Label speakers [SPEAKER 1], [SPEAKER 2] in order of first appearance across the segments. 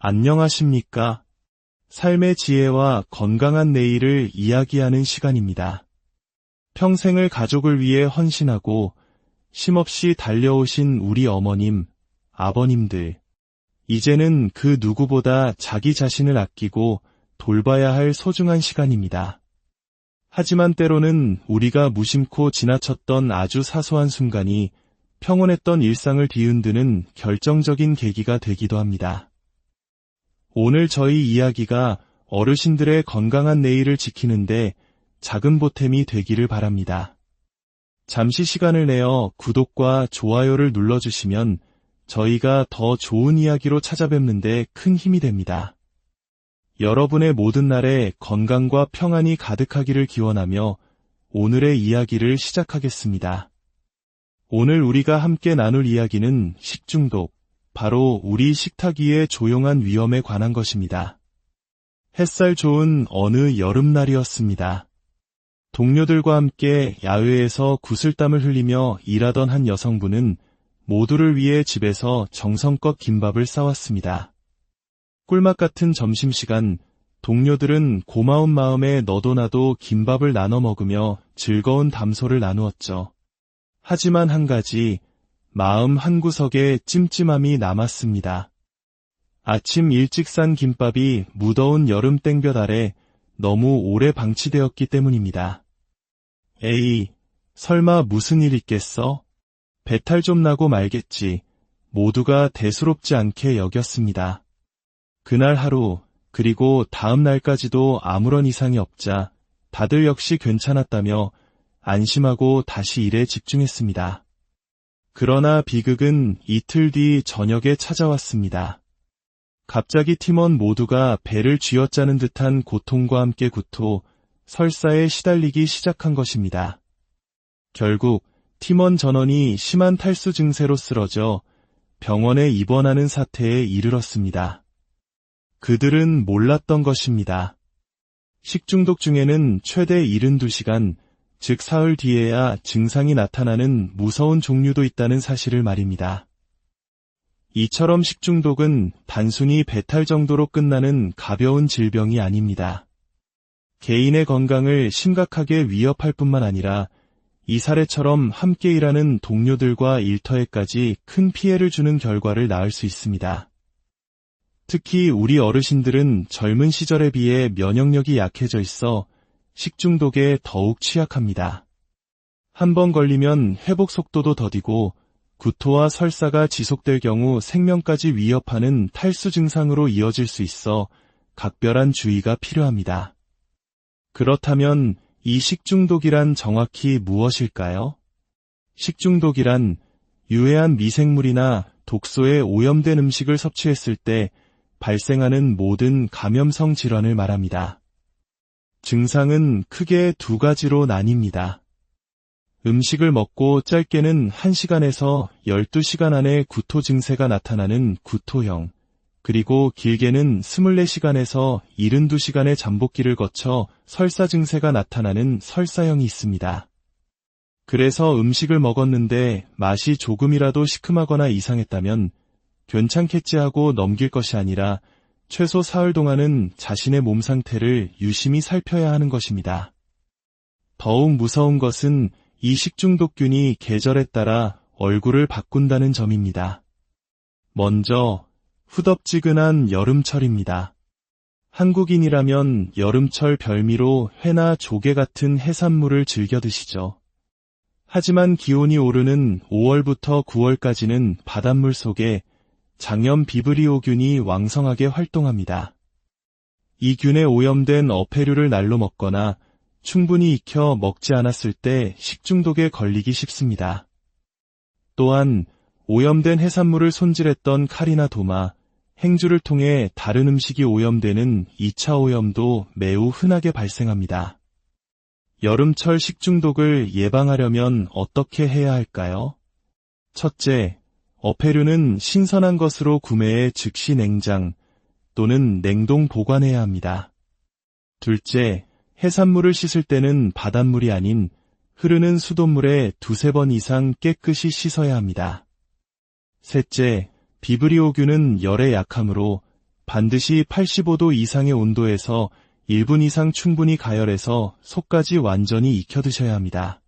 [SPEAKER 1] 안녕하십니까? 삶의 지혜와 건강한 내일을 이야기하는 시간입니다. 평생을 가족을 위해 헌신하고 쉼없이 달려오신 우리 어머님, 아버님들. 이제는 그 누구보다 자기 자신을 아끼고 돌봐야 할 소중한 시간입니다. 하지만 때로는 우리가 무심코 지나쳤던 아주 사소한 순간이 평온했던 일상을 뒤흔드는 결정적인 계기가 되기도 합니다. 오늘 저희 이야기가 어르신들의 건강한 내일을 지키는데 작은 보탬이 되기를 바랍니다. 잠시 시간을 내어 구독과 좋아요를 눌러주시면 저희가 더 좋은 이야기로 찾아뵙는데 큰 힘이 됩니다. 여러분의 모든 날에 건강과 평안이 가득하기를 기원하며 오늘의 이야기를 시작하겠습니다. 오늘 우리가 함께 나눌 이야기는 식중독, 바로 우리 식탁 위의 조용한 위험에 관한 것입니다. 햇살 좋은 어느 여름날이었습니다. 동료들과 함께 야외에서 구슬땀을 흘리며 일하던 한 여성분은 모두를 위해 집에서 정성껏 김밥을 싸왔습니다. 꿀맛 같은 점심시간, 동료들은 고마운 마음에 너도나도 김밥을 나눠 먹으며 즐거운 담소를 나누었죠. 하지만 한 가지, 마음 한구석에 찜찜함이 남았습니다. 아침 일찍 싼 김밥이 무더운 여름 땡볕 아래 너무 오래 방치되었기 때문입니다. 에이, 설마 무슨 일 있겠어? 배탈 좀 나고 말겠지. 모두가 대수롭지 않게 여겼습니다. 그날 하루, 그리고 다음 날까지도 아무런 이상이 없자 다들 역시 괜찮았다며 안심하고 다시 일에 집중했습니다. 그러나 비극은 이틀 뒤 저녁에 찾아왔습니다. 갑자기 팀원 모두가 배를 쥐어짜는 듯한 고통과 함께 구토, 설사에 시달리기 시작한 것입니다. 결국 팀원 전원이 심한 탈수 증세로 쓰러져 병원에 입원하는 사태에 이르렀습니다. 그들은 몰랐던 것입니다. 식중독 중에는 최대 72시간, 즉 사흘 뒤에야 증상이 나타나는 무서운 종류도 있다는 사실을 말입니다. 이처럼 식중독은 단순히 배탈 정도로 끝나는 가벼운 질병이 아닙니다. 개인의 건강을 심각하게 위협할 뿐만 아니라 이 사례처럼 함께 일하는 동료들과 일터에까지 큰 피해를 주는 결과를 낳을 수 있습니다. 특히 우리 어르신들은 젊은 시절에 비해 면역력이 약해져 있어 식중독에 더욱 취약합니다. 한 번 걸리면 회복 속도도 더디고 구토와 설사가 지속될 경우 생명까지 위협하는 탈수 증상으로 이어질 수 있어 각별한 주의가 필요합니다. 그렇다면 이 식중독이란 정확히 무엇일까요? 식중독이란 유해한 미생물이나 독소에 오염된 음식을 섭취했을 때 발생하는 모든 감염성 질환을 말합니다. 증상은 크게 두 가지로 나뉩니다. 음식을 먹고 짧게는 1시간에서 12시간 안에 구토 증세가 나타나는 구토형, 그리고 길게는 24시간에서 72시간의 잠복기를 거쳐 설사 증세가 나타나는 설사형이 있습니다. 그래서 음식을 먹었는데 맛이 조금이라도 시큼하거나 이상했다면 괜찮겠지 하고 넘길 것이 아니라 최소 사흘 동안은 자신의 몸 상태를 유심히 살펴야 하는 것입니다. 더욱 무서운 것은 이 식중독균이 계절에 따라 얼굴을 바꾼다는 점입니다. 먼저 후덥지근한 여름철입니다. 한국인이라면 여름철 별미로 회나 조개 같은 해산물을 즐겨 드시죠. 하지만 기온이 오르는 5월부터 9월까지는 바닷물 속에 장염 비브리오균이 왕성하게 활동합니다. 이 균에 오염된 어패류를 날로 먹거나 충분히 익혀 먹지 않았을 때 식중독에 걸리기 쉽습니다. 또한 오염된 해산물을 손질했던 칼이나 도마, 행주를 통해 다른 음식이 오염되는 2차 오염도 매우 흔하게 발생합니다. 여름철 식중독을 예방하려면 어떻게 해야 할까요? 첫째, 어패류는 신선한 것으로 구매해 즉시 냉장 또는 냉동 보관해야 합니다. 둘째, 해산물을 씻을 때는 바닷물이 아닌 흐르는 수돗물에 2-3번 이상 깨끗이 씻어야 합니다. 셋째, 비브리오균은 열에 약하므로 반드시 85도 이상의 온도에서 1분 이상 충분히 가열해서 속까지 완전히 익혀 드셔야 합니다.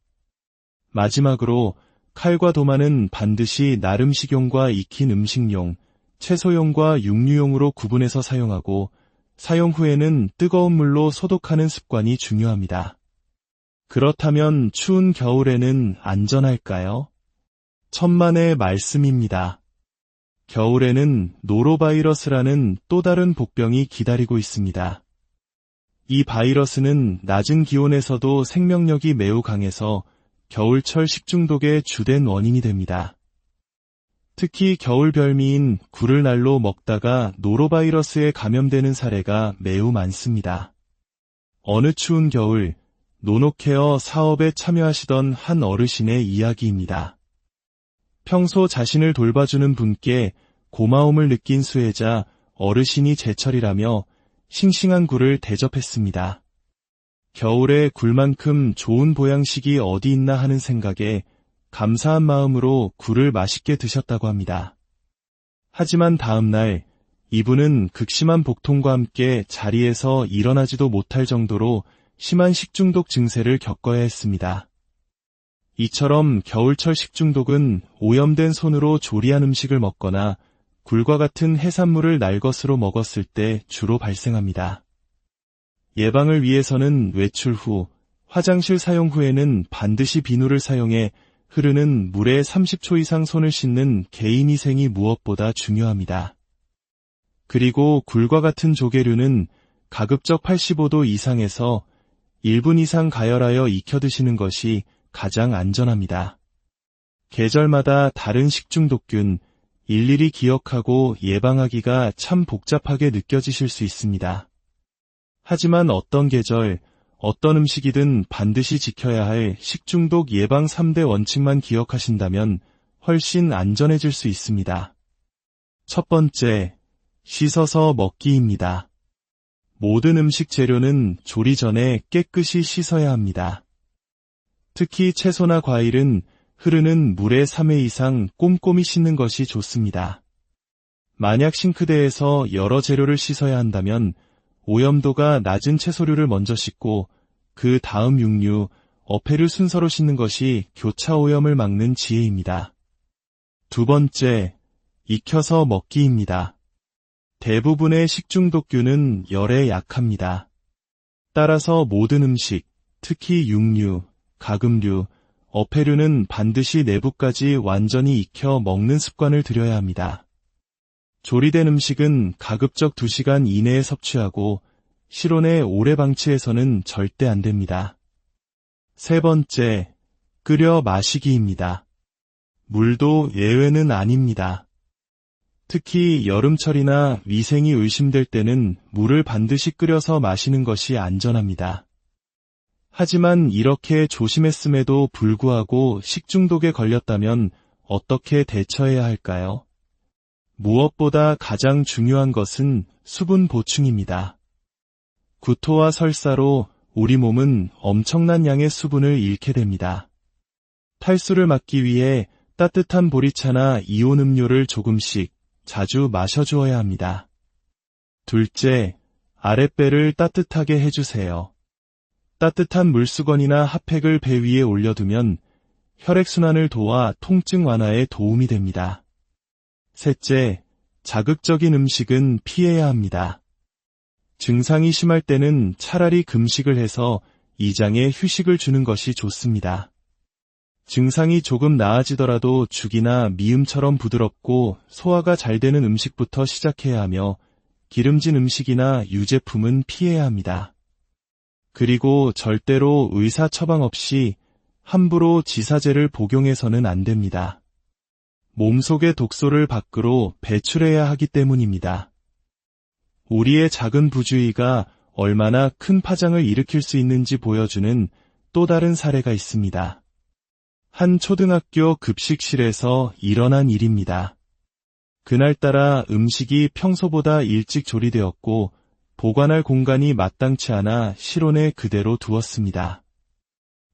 [SPEAKER 1] 마지막으로 칼과 도마는 반드시 나름 식용과 익힌 음식용, 채소용과 육류용으로 구분해서 사용하고 사용 후에는 뜨거운 물로 소독하는 습관이 중요합니다. 그렇다면 추운 겨울에는 안전할까요? 천만의 말씀입니다. 겨울에는 노로바이러스라는 또 다른 복병이 기다리고 있습니다. 이 바이러스는 낮은 기온에서도 생명력이 매우 강해서 겨울철 식중독의 주된 원인이 됩니다. 특히 겨울 별미인 굴을 날로 먹다가 노로바이러스에 감염되는 사례가 매우 많습니다. 어느 추운 겨울, 노노케어 사업에 참여하시던 한 어르신의 이야기입니다. 평소 자신을 돌봐주는 분께 고마움을 느낀 수혜자 어르신이 제철이라며 싱싱한 굴을 대접했습니다. 겨울에 굴만큼 좋은 보양식이 어디 있나 하는 생각에 감사한 마음으로 굴을 맛있게 드셨다고 합니다. 하지만 다음 날 이분은 극심한 복통과 함께 자리에서 일어나지도 못할 정도로 심한 식중독 증세를 겪어야 했습니다. 이처럼 겨울철 식중독은 오염된 손으로 조리한 음식을 먹거나 굴과 같은 해산물을 날 것으로 먹었을 때 주로 발생합니다. 예방을 위해서는 외출 후, 화장실 사용 후에는 반드시 비누를 사용해 흐르는 물에 30초 이상 손을 씻는 개인위생이 무엇보다 중요합니다. 그리고 굴과 같은 조개류는 가급적 85도 이상에서 1분 이상 가열하여 익혀 드시는 것이 가장 안전합니다. 계절마다 다른 식중독균, 일일이 기억하고 예방하기가 참 복잡하게 느껴지실 수 있습니다. 하지만 어떤 계절, 어떤 음식이든 반드시 지켜야 할 식중독 예방 3대 원칙만 기억하신다면 훨씬 안전해질 수 있습니다. 첫 번째, 씻어서 먹기입니다. 모든 음식 재료는 조리 전에 깨끗이 씻어야 합니다. 특히 채소나 과일은 흐르는 물에 3회 이상 꼼꼼히 씻는 것이 좋습니다. 만약 싱크대에서 여러 재료를 씻어야 한다면 오염도가 낮은 채소류를 먼저 씻고 그 다음 육류, 어패류 순서로 씻는 것이 교차 오염을 막는 지혜입니다. 두 번째, 익혀서 먹기입니다. 대부분의 식중독균은 열에 약합니다. 따라서 모든 음식, 특히 육류, 가금류, 어패류는 반드시 내부까지 완전히 익혀 먹는 습관을 들여야 합니다. 조리된 음식은 가급적 2시간 이내에 섭취하고 실온에 오래 방치해서는 절대 안 됩니다. 세 번째, 끓여 마시기입니다. 물도 예외는 아닙니다. 특히 여름철이나 위생이 의심될 때는 물을 반드시 끓여서 마시는 것이 안전합니다. 하지만 이렇게 조심했음에도 불구하고 식중독에 걸렸다면 어떻게 대처해야 할까요? 무엇보다 가장 중요한 것은 수분 보충입니다. 구토와 설사로 우리 몸은 엄청난 양의 수분을 잃게 됩니다. 탈수를 막기 위해 따뜻한 보리차나 이온 음료를 조금씩 자주 마셔주어야 합니다. 둘째, 아랫배를 따뜻하게 해주세요. 따뜻한 물수건이나 핫팩을 배 위에 올려두면 혈액순환을 도와 통증 완화에 도움이 됩니다. 셋째, 자극적인 음식은 피해야 합니다. 증상이 심할 때는 차라리 금식을 해서 이장에 휴식을 주는 것이 좋습니다. 증상이 조금 나아지더라도 죽이나 미음처럼 부드럽고 소화가 잘 되는 음식부터 시작해야 하며 기름진 음식이나 유제품은 피해야 합니다. 그리고 절대로 의사 처방 없이 함부로 지사제를 복용해서는 안 됩니다. 몸속의 독소를 밖으로 배출해야 하기 때문입니다. 우리의 작은 부주의가 얼마나 큰 파장을 일으킬 수 있는지 보여주는 또 다른 사례가 있습니다. 한 초등학교 급식실에서 일어난 일입니다. 그날따라 음식이 평소보다 일찍 조리되었고 보관할 공간이 마땅치 않아 실온에 그대로 두었습니다.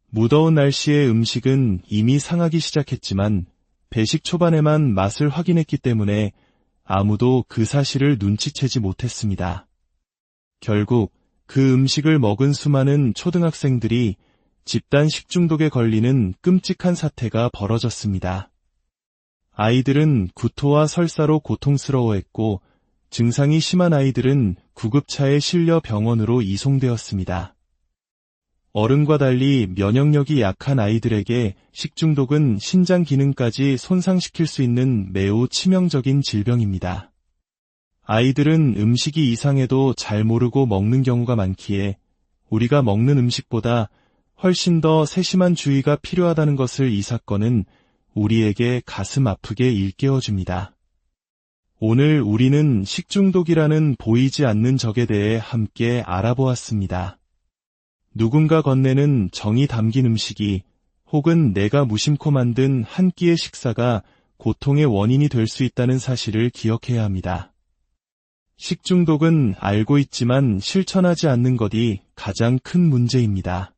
[SPEAKER 1] 무더운 날씨에 음식은 이미 상하기 시작했지만 배식 초반에만 맛을 확인했기 때문에 아무도 그 사실을 눈치채지 못했습니다. 결국 그 음식을 먹은 수많은 초등학생들이 집단 식중독에 걸리는 끔찍한 사태가 벌어졌습니다. 아이들은 구토와 설사로 고통스러워했고 증상이 심한 아이들은 구급차에 실려 병원으로 이송되었습니다. 어른과 달리 면역력이 약한 아이들에게 식중독은 신장 기능까지 손상시킬 수 있는 매우 치명적인 질병입니다. 아이들은 음식이 이상해도 잘 모르고 먹는 경우가 많기에 우리가 먹는 음식보다 훨씬 더 세심한 주의가 필요하다는 것을 이 사건은 우리에게 가슴 아프게 일깨워줍니다. 오늘 우리는 식중독이라는 보이지 않는 적에 대해 함께 알아보았습니다. 누군가 건네는 정이 담긴 음식이 혹은 내가 무심코 만든 한 끼의 식사가 고통의 원인이 될 수 있다는 사실을 기억해야 합니다. 식중독은 알고 있지만 실천하지 않는 것이 가장 큰 문제입니다.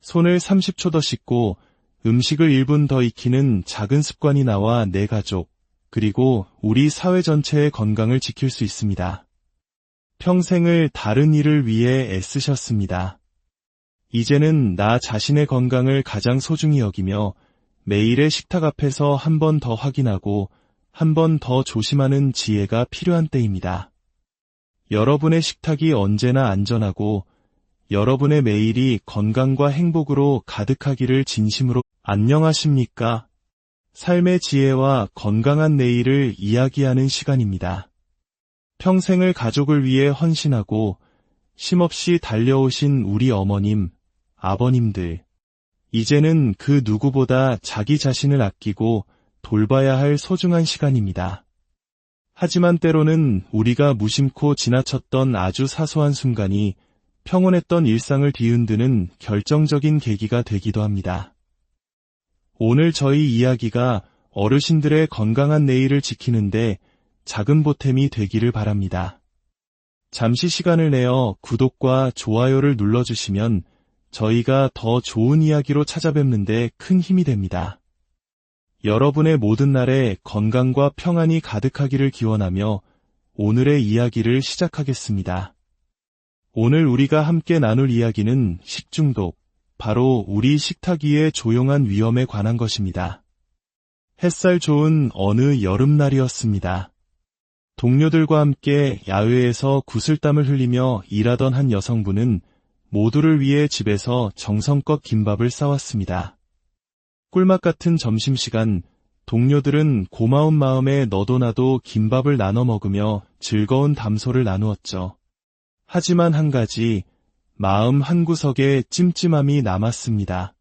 [SPEAKER 1] 손을 30초 더 씻고 음식을 1분 더 익히는 작은 습관이 나와 내 가족, 그리고 우리 사회 전체의 건강을 지킬 수 있습니다. 평생을 다른 일을 위해 애쓰셨습니다. 이제는 나 자신의 건강을 가장 소중히 여기며 매일의 식탁 앞에서 한 번 더 확인하고 한 번 더 조심하는 지혜가 필요한 때입니다. 여러분의 식탁이 언제나 안전하고 여러분의 매일이 건강과 행복으로 가득하기를 진심으로. 안녕하십니까? 삶의 지혜와 건강한 내일을 이야기하는 시간입니다. 평생을 가족을 위해 헌신하고 쉼없이 달려오신 우리 어머님, 아버님들. 이제는 그 누구보다 자기 자신을 아끼고 돌봐야 할 소중한 시간입니다. 하지만 때로는 우리가 무심코 지나쳤던 아주 사소한 순간이 평온했던 일상을 뒤흔드는 결정적인 계기가 되기도 합니다. 오늘 저희 이야기가 어르신들의 건강한 내일을 지키는데 작은 보탬이 되기를 바랍니다. 잠시 시간을 내어 구독과 좋아요를 눌러주시면 저희가 더 좋은 이야기로 찾아뵙는데 큰 힘이 됩니다. 여러분의 모든 날에 건강과 평안이 가득하기를 기원하며 오늘의 이야기를 시작하겠습니다. 오늘 우리가 함께 나눌 이야기는 식중독, 바로 우리 식탁 위의 조용한 위험에 관한 것입니다. 햇살 좋은 어느 여름날이었습니다. 동료들과 함께 야외에서 구슬땀을 흘리며 일하던 한 여성분은 모두를 위해 집에서 정성껏 김밥을 싸왔습니다. 꿀맛 같은 점심시간, 동료들은 고마운 마음에 너도 나도 김밥을 나눠 먹으며 즐거운 담소를 나누었죠. 하지만 한 가지, 마음 한구석에 찜찜함이 남았습니다.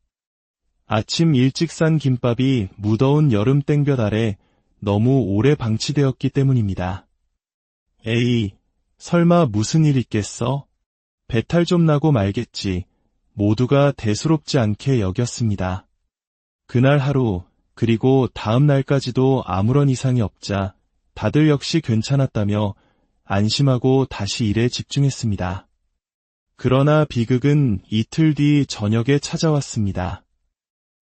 [SPEAKER 1] 아침 일찍 싼 김밥이 무더운 여름 땡볕 아래 너무 오래 방치되었기 때문입니다. 에이, 설마 무슨 일 있겠어? 배탈 좀 나고 말겠지. 모두가 대수롭지 않게 여겼습니다. 그날 하루, 그리고 다음 날까지도 아무런 이상이 없자 다들 역시 괜찮았다며 안심하고 다시 일에 집중했습니다. 그러나 비극은 이틀 뒤 저녁에 찾아왔습니다.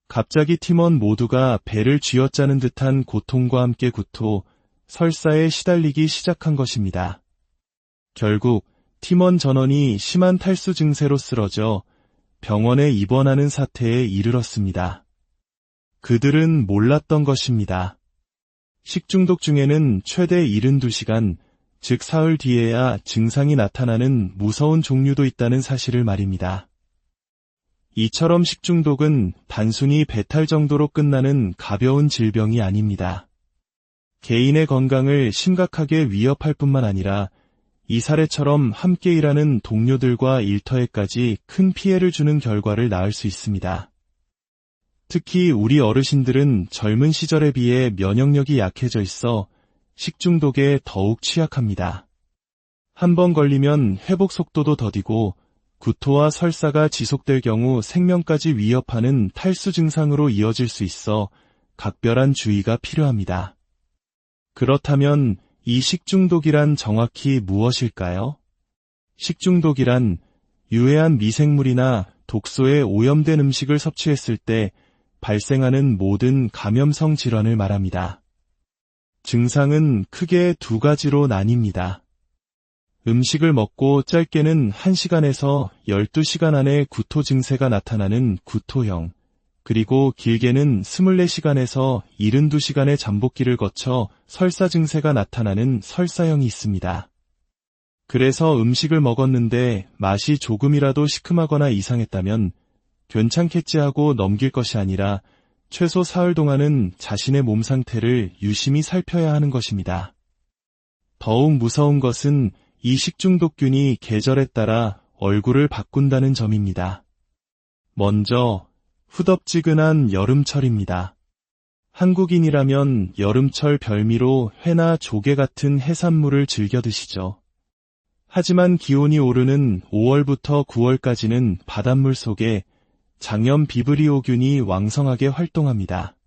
[SPEAKER 1] 갑자기 팀원 모두가 배를 쥐어짜는 듯한 고통과 함께 구토, 설사에 시달리기 시작한 것입니다. 결국 팀원 전원이 심한 탈수 증세로 쓰러져 병원에 입원하는 사태에 이르렀습니다. 그들은 몰랐던 것입니다. 식중독 중에는 최대 72시간, 즉 사흘 뒤에야 증상이 나타나는 무서운 종류도 있다는 사실을 말입니다. 이처럼 식중독은 단순히 배탈 정도로 끝나는 가벼운 질병이 아닙니다. 개인의 건강을 심각하게 위협할 뿐만 아니라 이 사례처럼 함께 일하는 동료들과 일터에까지 큰 피해를 주는 결과를 낳을 수 있습니다. 특히 우리 어르신들은 젊은 시절에 비해 면역력이 약해져 있어 식중독에 더욱 취약합니다. 한 번 걸리면 회복 속도도 더디고 구토와 설사가 지속될 경우 생명까지 위협하는 탈수 증상으로 이어질 수 있어 각별한 주의가 필요합니다. 그렇다면 이 식중독이란 정확히 무엇일까요? 식중독이란 유해한 미생물이나 독소에 오염된 음식을 섭취했을 때 발생하는 모든 감염성 질환을 말합니다. 증상은 크게 두 가지로 나뉩니다. 음식을 먹고 짧게는 1시간에서 12시간 안에 구토 증세가 나타나는 구토형, 그리고 길게는 24시간에서 72시간의 잠복기를 거쳐 설사 증세가 나타나는 설사형이 있습니다. 그래서 음식을 먹었는데 맛이 조금이라도 시큼하거나 이상했다면 괜찮겠지 하고 넘길 것이 아니라 최소 사흘 동안은 자신의 몸 상태를 유심히 살펴야 하는 것입니다. 더욱 무서운 것은 이 식중독균이 계절에 따라 얼굴을 바꾼다는 점입니다. 먼저 후덥지근한 여름철입니다. 한국인이라면 여름철 별미로 회나 조개 같은 해산물을 즐겨 드시죠. 하지만 기온이 오르는 5월부터 9월까지는 바닷물 속에 장염 비브리오균이 왕성하게 활동합니다.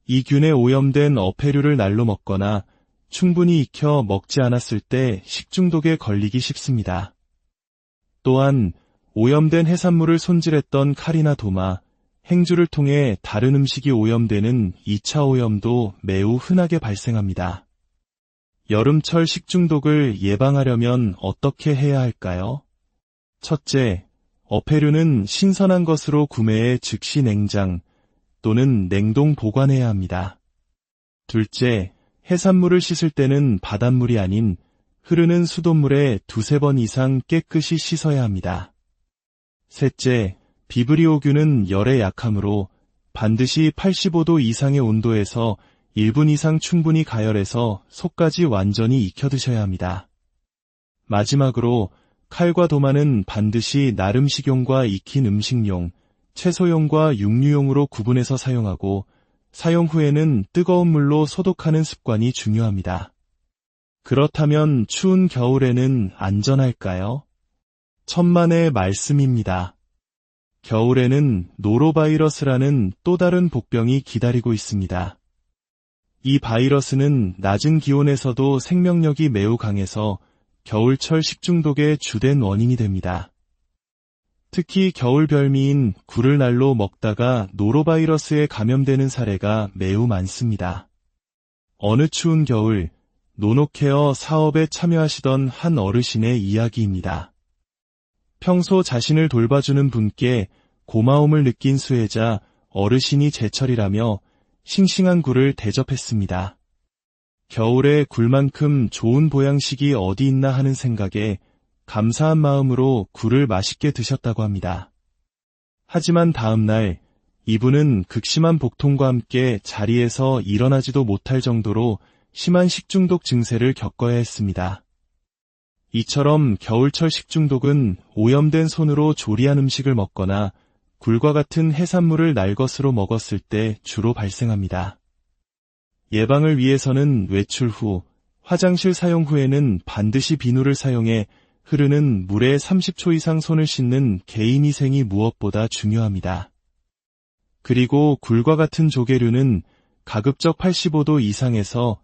[SPEAKER 1] 이 균에 오염된 어패류를 날로 먹거나 충분히 익혀 먹지 않았을 때 식중독에 걸리기 쉽습니다. 또한 오염된 해산물을 손질했던 칼이나 도마, 행주를 통해 다른 음식이 오염되는 2차 오염도 매우 흔하게 발생합니다. 여름철 식중독을 예방하려면 어떻게 해야 할까요? 첫째, 어패류는 신선한 것으로 구매해 즉시 냉장 또는 냉동 보관해야 합니다. 둘째, 해산물을 씻을 때는 바닷물이 아닌 흐르는 수돗물에 2-3번 이상 깨끗이 씻어야 합니다. 셋째, 비브리오균은 열에 약하므로 반드시 85도 이상의 온도에서 1분 이상 충분히 가열해서 속까지 완전히 익혀 드셔야 합니다. 마지막으로 칼과 도마는 반드시 날 음식용과 익힌 음식용, 채소용과 육류용으로 구분해서 사용하고 사용 후에는 뜨거운 물로 소독하는 습관이 중요합니다. 그렇다면 추운 겨울에는 안전할까요? 천만의 말씀입니다. 겨울에는 노로바이러스라는 또 다른 복병이 기다리고 있습니다. 이 바이러스는 낮은 기온에서도 생명력이 매우 강해서 겨울철 식중독의 주된 원인이 됩니다. 특히 겨울 별미인 굴을 날로 먹다가 노로바이러스에 감염되는 사례가 매우 많습니다. 어느 추운 겨울, 노노케어 사업에 참여하시던 한 어르신의 이야기입니다. 평소 자신을 돌봐주는 분께 고마움을 느낀 수혜자 어르신이 제철이라며 싱싱한 굴을 대접했습니다. 겨울에 굴만큼 좋은 보양식이 어디 있나 하는 생각에 감사한 마음으로 굴을 맛있게 드셨다고 합니다. 하지만 다음 날 이분은 극심한 복통과 함께 자리에서 일어나지도 못할 정도로 심한 식중독 증세를 겪어야 했습니다. 이처럼 겨울철 식중독은 오염된 손으로 조리한 음식을 먹거나 굴과 같은 해산물을 날것으로 먹었을 때 주로 발생합니다. 예방을 위해서는 외출 후, 화장실 사용 후에는 반드시 비누를 사용해 흐르는 물에 30초 이상 손을 씻는 개인위생이 무엇보다 중요합니다. 그리고 굴과 같은 조개류는 가급적 85도 이상에서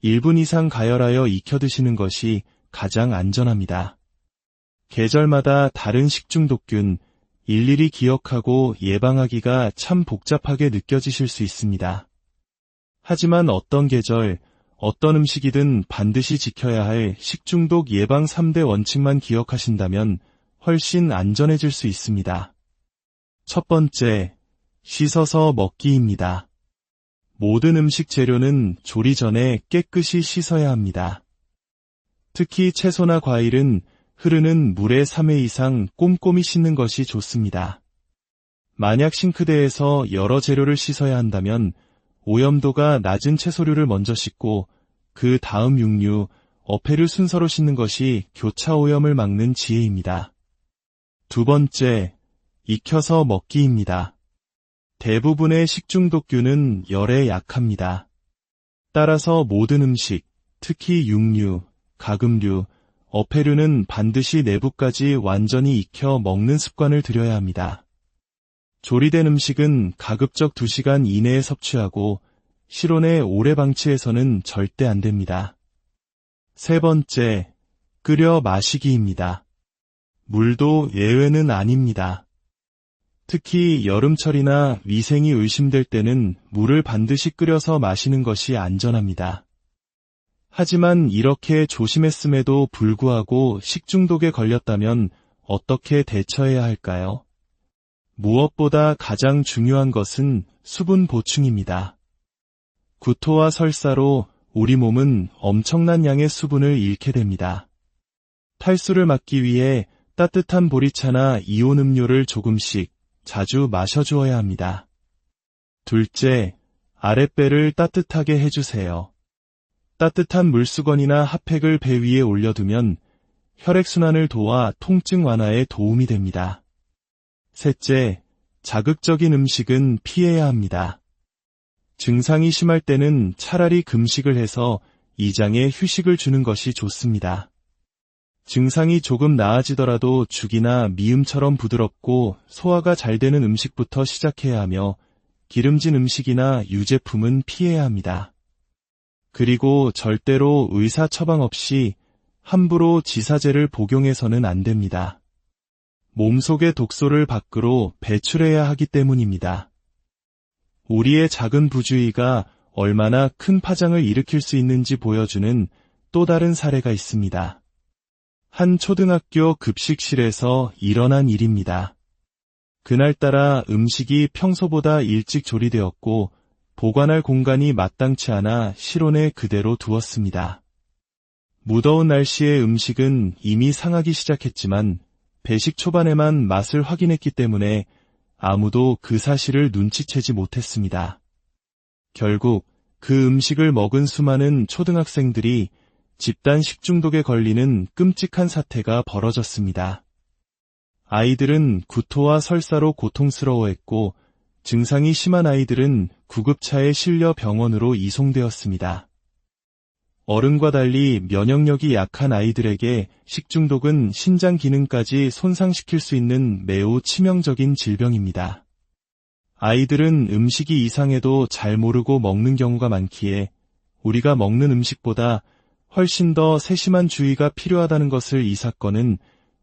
[SPEAKER 1] 1분 이상 가열하여 익혀 드시는 것이 가장 안전합니다. 계절마다 다른 식중독균, 일일이 기억하고 예방하기가 참 복잡하게 느껴지실 수 있습니다. 하지만 어떤 계절, 어떤 음식이든 반드시 지켜야 할 식중독 예방 3대 원칙만 기억하신다면 훨씬 안전해질 수 있습니다. 첫 번째, 씻어서 먹기입니다. 모든 음식 재료는 조리 전에 깨끗이 씻어야 합니다. 특히 채소나 과일은 흐르는 물에 3회 이상 꼼꼼히 씻는 것이 좋습니다. 만약 싱크대에서 여러 재료를 씻어야 한다면 오염도가 낮은 채소류를 먼저 씻고 그 다음 육류, 어패류 순서로 씻는 것이 교차 오염을 막는 지혜입니다. 두 번째, 익혀서 먹기입니다. 대부분의 식중독균은 열에 약합니다. 따라서 모든 음식, 특히 육류, 가금류, 어패류는 반드시 내부까지 완전히 익혀 먹는 습관을 들여야 합니다. 조리된 음식은 가급적 2시간 이내에 섭취하고 실온에 오래 방치해서는 절대 안 됩니다. 세 번째, 끓여 마시기입니다. 물도 예외는 아닙니다. 특히 여름철이나 위생이 의심될 때는 물을 반드시 끓여서 마시는 것이 안전합니다. 하지만 이렇게 조심했음에도 불구하고 식중독에 걸렸다면 어떻게 대처해야 할까요? 무엇보다 가장 중요한 것은 수분 보충입니다. 구토와 설사로 우리 몸은 엄청난 양의 수분을 잃게 됩니다. 탈수를 막기 위해 따뜻한 보리차나 이온 음료를 조금씩 자주 마셔주어야 합니다. 둘째, 아랫배를 따뜻하게 해주세요. 따뜻한 물수건이나 핫팩을 배 위에 올려두면 혈액순환을 도와 통증 완화에 도움이 됩니다. 셋째, 자극적인 음식은 피해야 합니다. 증상이 심할 때는 차라리 금식을 해서 이장에 휴식을 주는 것이 좋습니다. 증상이 조금 나아지더라도 죽이나 미음처럼 부드럽고 소화가 잘 되는 음식부터 시작해야 하며 기름진 음식이나 유제품은 피해야 합니다. 그리고 절대로 의사 처방 없이 함부로 지사제를 복용해서는 안 됩니다. 몸속의 독소를 밖으로 배출해야 하기 때문입니다. 우리의 작은 부주의가 얼마나 큰 파장을 일으킬 수 있는지 보여주는 또 다른 사례가 있습니다. 한 초등학교 급식실에서 일어난 일입니다. 그날따라 음식이 평소보다 일찍 조리되었고 보관할 공간이 마땅치 않아 실온에 그대로 두었습니다. 무더운 날씨에 음식은 이미 상하기 시작했지만 배식 초반에만 맛을 확인했기 때문에 아무도 그 사실을 눈치채지 못했습니다. 결국 그 음식을 먹은 수많은 초등학생들이 집단 식중독에 걸리는 끔찍한 사태가 벌어졌습니다. 아이들은 구토와 설사로 고통스러워했고 증상이 심한 아이들은 구급차에 실려 병원으로 이송되었습니다. 어른과 달리 면역력이 약한 아이들에게 식중독은 신장 기능까지 손상시킬 수 있는 매우 치명적인 질병입니다. 아이들은 음식이 이상해도 잘 모르고 먹는 경우가 많기에 우리가 먹는 음식보다 훨씬 더 세심한 주의가 필요하다는 것을 이 사건은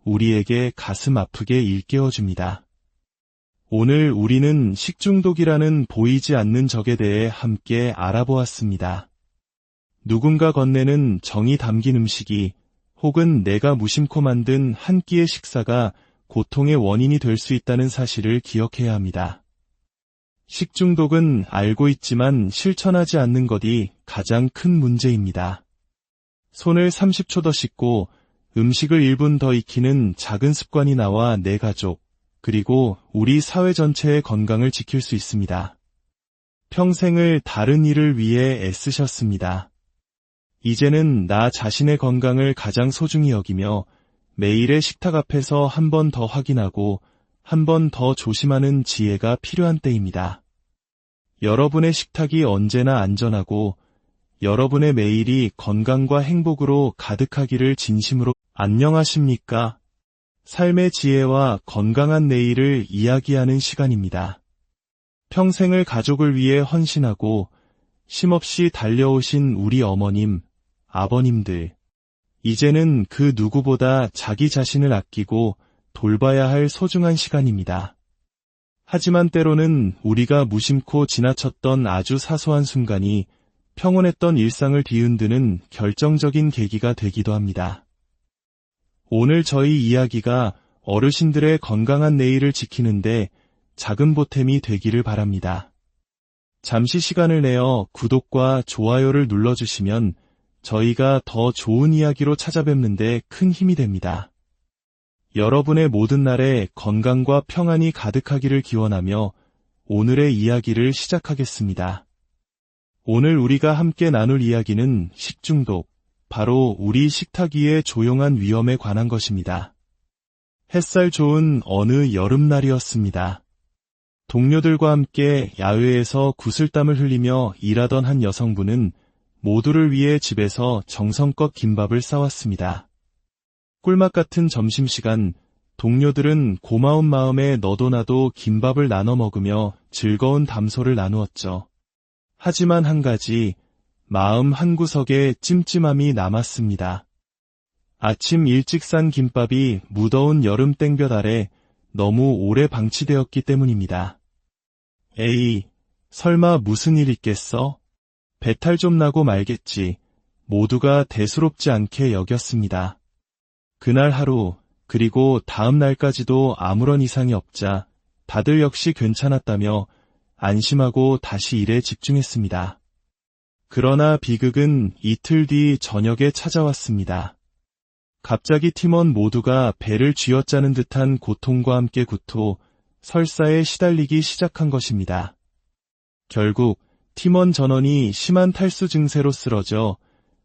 [SPEAKER 1] 우리에게 가슴 아프게 일깨워줍니다. 오늘 우리는 식중독이라는 보이지 않는 적에 대해 함께 알아보았습니다. 누군가 건네는 정이 담긴 음식이 혹은 내가 무심코 만든 한 끼의 식사가 고통의 원인이 될 수 있다는 사실을 기억해야 합니다. 식중독은 알고 있지만 실천하지 않는 것이 가장 큰 문제입니다. 손을 30초 더 씻고 음식을 1분 더 익히는 작은 습관이 나와 내 가족, 그리고 우리 사회 전체의 건강을 지킬 수 있습니다. 평생을 다른 일을 위해 애쓰셨습니다. 이제는 나 자신의 건강을 가장 소중히 여기며 매일의 식탁 앞에서 한 번 더 확인하고 한 번 더 조심하는 지혜가 필요한 때입니다. 여러분의 식탁이 언제나 안전하고 여러분의 매일이 건강과 행복으로 가득하기를 진심으로 안녕하십니까? 삶의 지혜와 건강한 내일을 이야기하는 시간입니다. 평생을 가족을 위해 헌신하고 쉼없이 달려오신 우리 어머님, 아버님들, 이제는 그 누구보다 자기 자신을 아끼고 돌봐야 할 소중한 시간입니다. 하지만 때로는 우리가 무심코 지나쳤던 아주 사소한 순간이 평온했던 일상을 뒤흔드는 결정적인 계기가 되기도 합니다. 오늘 저희 이야기가 어르신들의 건강한 내일을 지키는데 작은 보탬이 되기를 바랍니다. 잠시 시간을 내어 구독과 좋아요를 눌러주시면 저희가 더 좋은 이야기로 찾아뵙는데 큰 힘이 됩니다. 여러분의 모든 날에 건강과 평안이 가득하기를 기원하며 오늘의 이야기를 시작하겠습니다. 오늘 우리가 함께 나눌 이야기는 식중독, 바로 우리 식탁 위의 조용한 위험에 관한 것입니다. 햇살 좋은 어느 여름날이었습니다. 동료들과 함께 야외에서 구슬땀을 흘리며 일하던 한 여성분은 모두를 위해 집에서 정성껏 김밥을 싸왔습니다. 꿀맛 같은 점심시간, 동료들은 고마운 마음에 너도 나도 김밥을 나눠 먹으며 즐거운 담소를 나누었죠. 하지만 한 가지, 마음 한구석에 찜찜함이 남았습니다. 아침 일찍 싼 김밥이 무더운 여름 땡볕 아래 너무 오래 방치되었기 때문입니다. 에이, 설마 무슨 일 있겠어? 배탈 좀 나고 말겠지. 모두가 대수롭지 않게 여겼습니다. 그날 하루, 그리고 다음 날까지도 아무런 이상이 없자 다들 역시 괜찮았다며 안심하고 다시 일에 집중했습니다. 그러나 비극은 이틀 뒤 저녁에 찾아왔습니다. 갑자기 팀원 모두가 배를 쥐어짜는 듯한 고통과 함께 구토, 설사에 시달리기 시작한 것입니다. 결국 팀원 전원이 심한 탈수 증세로 쓰러져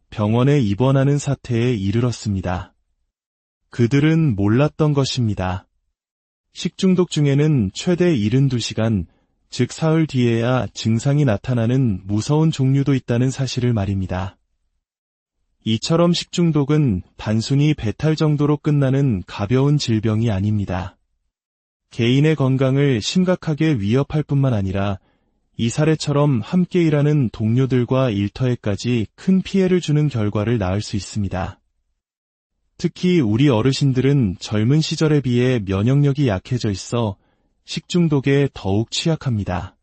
[SPEAKER 1] 병원에 입원하는 사태에 이르렀습니다. 그들은 몰랐던 것입니다. 식중독 중에는 최대 72시간, 즉 사흘 뒤에야 증상이 나타나는 무서운 종류도 있다는 사실을 말입니다. 이처럼 식중독은 단순히 배탈 정도로 끝나는 가벼운 질병이 아닙니다. 개인의 건강을 심각하게 위협할 뿐만 아니라 이 사례처럼 함께 일하는 동료들과 일터에까지 큰 피해를 주는 결과를 낳을 수 있습니다. 특히 우리 어르신들은 젊은 시절에 비해 면역력이 약해져 있어 식중독에 더욱 취약합니다.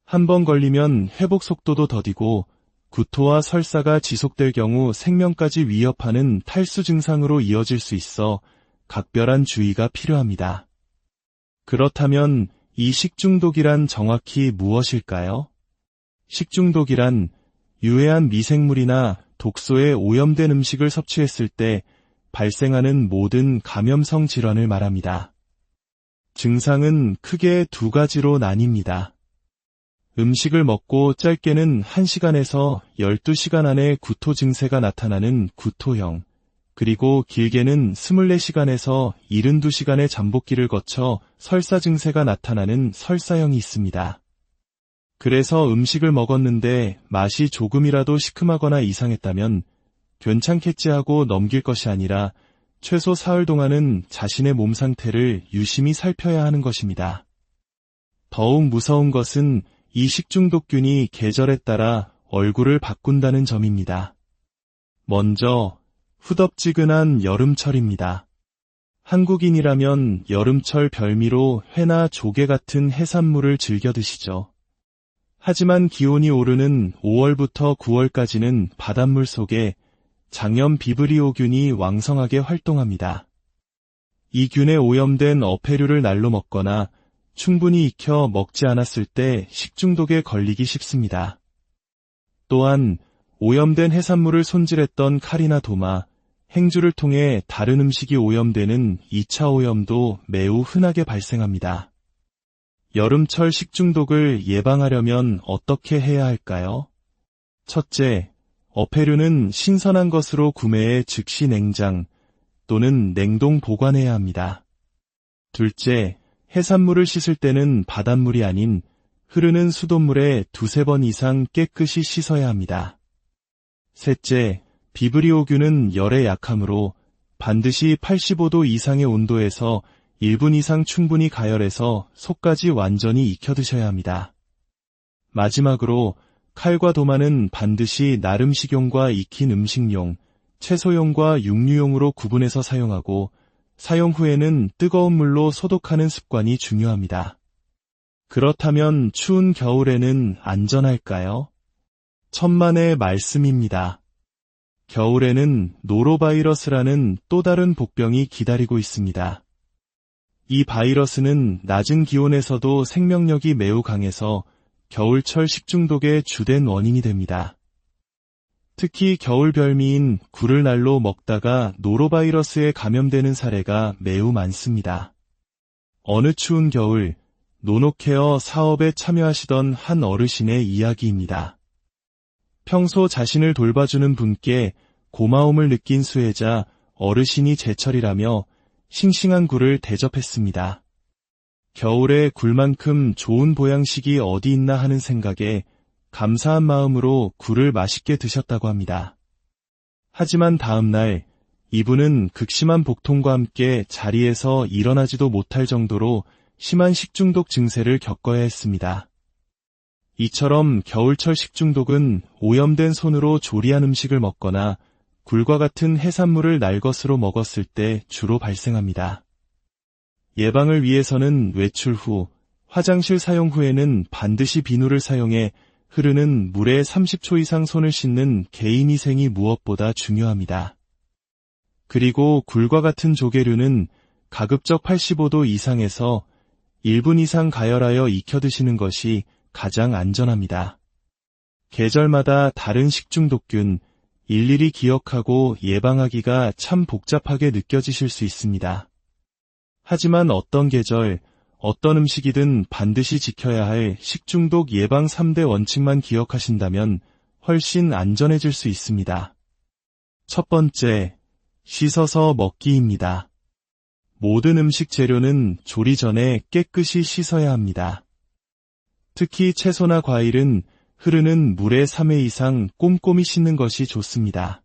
[SPEAKER 1] 한번 걸리면 회복 속도도 더디고 구토와 설사가 지속될 경우 생명까지 위협하는 탈수 증상으로 이어질 수 있어 각별한 주의가 필요합니다. 그렇다면 이 식중독이란 정확히 무엇일까요? 식중독이란 유해한 미생물이나 독소에 오염된 음식을 섭취했을 때 발생하는 모든 감염성 질환을 말합니다. 증상은 크게 두 가지로 나뉩니다. 음식을 먹고 짧게는 1시간에서 12시간 안에 구토 증세가 나타나는 구토형, 그리고 길게는 24시간에서 72시간의 잠복기를 거쳐 설사 증세가 나타나는 설사형이 있습니다. 그래서 음식을 먹었는데 맛이 조금이라도 시큼하거나 이상했다면 괜찮겠지 하고 넘길 것이 아니라 최소 사흘 동안은 자신의 몸 상태를 유심히 살펴야 하는 것입니다. 더욱 무서운 것은 이 식중독균이 계절에 따라 얼굴을 바꾼다는 점입니다. 먼저 후덥지근한 여름철입니다. 한국인이라면 여름철 별미로 회나 조개 같은 해산물을 즐겨 드시죠. 하지만 기온이 오르는 5월부터 9월까지는 바닷물 속에 장염 비브리오균이 왕성하게 활동합니다. 이 균에 오염된 어패류를 날로 먹거나 충분히 익혀 먹지 않았을 때 식중독에 걸리기 쉽습니다. 또한 오염된 해산물을 손질했던 칼이나 도마, 행주를 통해 다른 음식이 오염되는 2차 오염도 매우 흔하게 발생합니다. 여름철 식중독을 예방하려면 어떻게 해야 할까요? 첫째, 어패류는 신선한 것으로 구매해 즉시 냉장 또는 냉동 보관해야 합니다. 둘째, 해산물을 씻을 때는 바닷물이 아닌 흐르는 수돗물에 2-3번 이상 깨끗이 씻어야 합니다. 셋째, 비브리오균은 열에 약하므로 반드시 85도 이상의 온도에서 1분 이상 충분히 가열해서 속까지 완전히 익혀 드셔야 합니다. 마지막으로 칼과 도마는 반드시 나름 식용과 익힌 음식용, 채소용과 육류용으로 구분해서 사용하고 사용 후에는 뜨거운 물로 소독하는 습관이 중요합니다. 그렇다면 추운 겨울에는 안전할까요? 천만의 말씀입니다. 겨울에는 노로바이러스라는 또 다른 복병이 기다리고 있습니다. 이 바이러스는 낮은 기온에서도 생명력이 매우 강해서 겨울철 식중독의 주된 원인이 됩니다. 특히 겨울 별미인 굴을 날로 먹다가 노로바이러스에 감염되는 사례가 매우 많습니다. 어느 추운 겨울, 노노케어 사업에 참여하시던 한 어르신의 이야기입니다. 평소 자신을 돌봐주는 분께 고마움을 느낀 수혜자 어르신이 제철이라며 싱싱한 굴을 대접했습니다. 겨울에 굴만큼 좋은 보양식이 어디 있나 하는 생각에 감사한 마음으로 굴을 맛있게 드셨다고 합니다. 하지만 다음 날 이분은 극심한 복통과 함께 자리에서 일어나지도 못할 정도로 심한 식중독 증세를 겪어야 했습니다. 이처럼 겨울철 식중독은 오염된 손으로 조리한 음식을 먹거나 굴과 같은 해산물을 날것으로 먹었을 때 주로 발생합니다. 예방을 위해서는 외출 후, 화장실 사용 후에는 반드시 비누를 사용해 흐르는 물에 30초 이상 손을 씻는 개인위생이 무엇보다 중요합니다. 그리고 굴과 같은 조개류는 가급적 85도 이상에서 1분 이상 가열하여 익혀 드시는 것이 가장 안전합니다. 계절마다 다른 식중독균, 일일이 기억하고 예방하기가 참 복잡하게 느껴지실 수 있습니다. 하지만 어떤 계절, 어떤 음식이든 반드시 지켜야 할 식중독 예방 3대 원칙만 기억하신다면 훨씬 안전해질 수 있습니다. 첫 번째, 씻어서 먹기입니다. 모든 음식 재료는 조리 전에 깨끗이 씻어야 합니다. 특히 채소나 과일은 흐르는 물에 3회 이상 꼼꼼히 씻는 것이 좋습니다.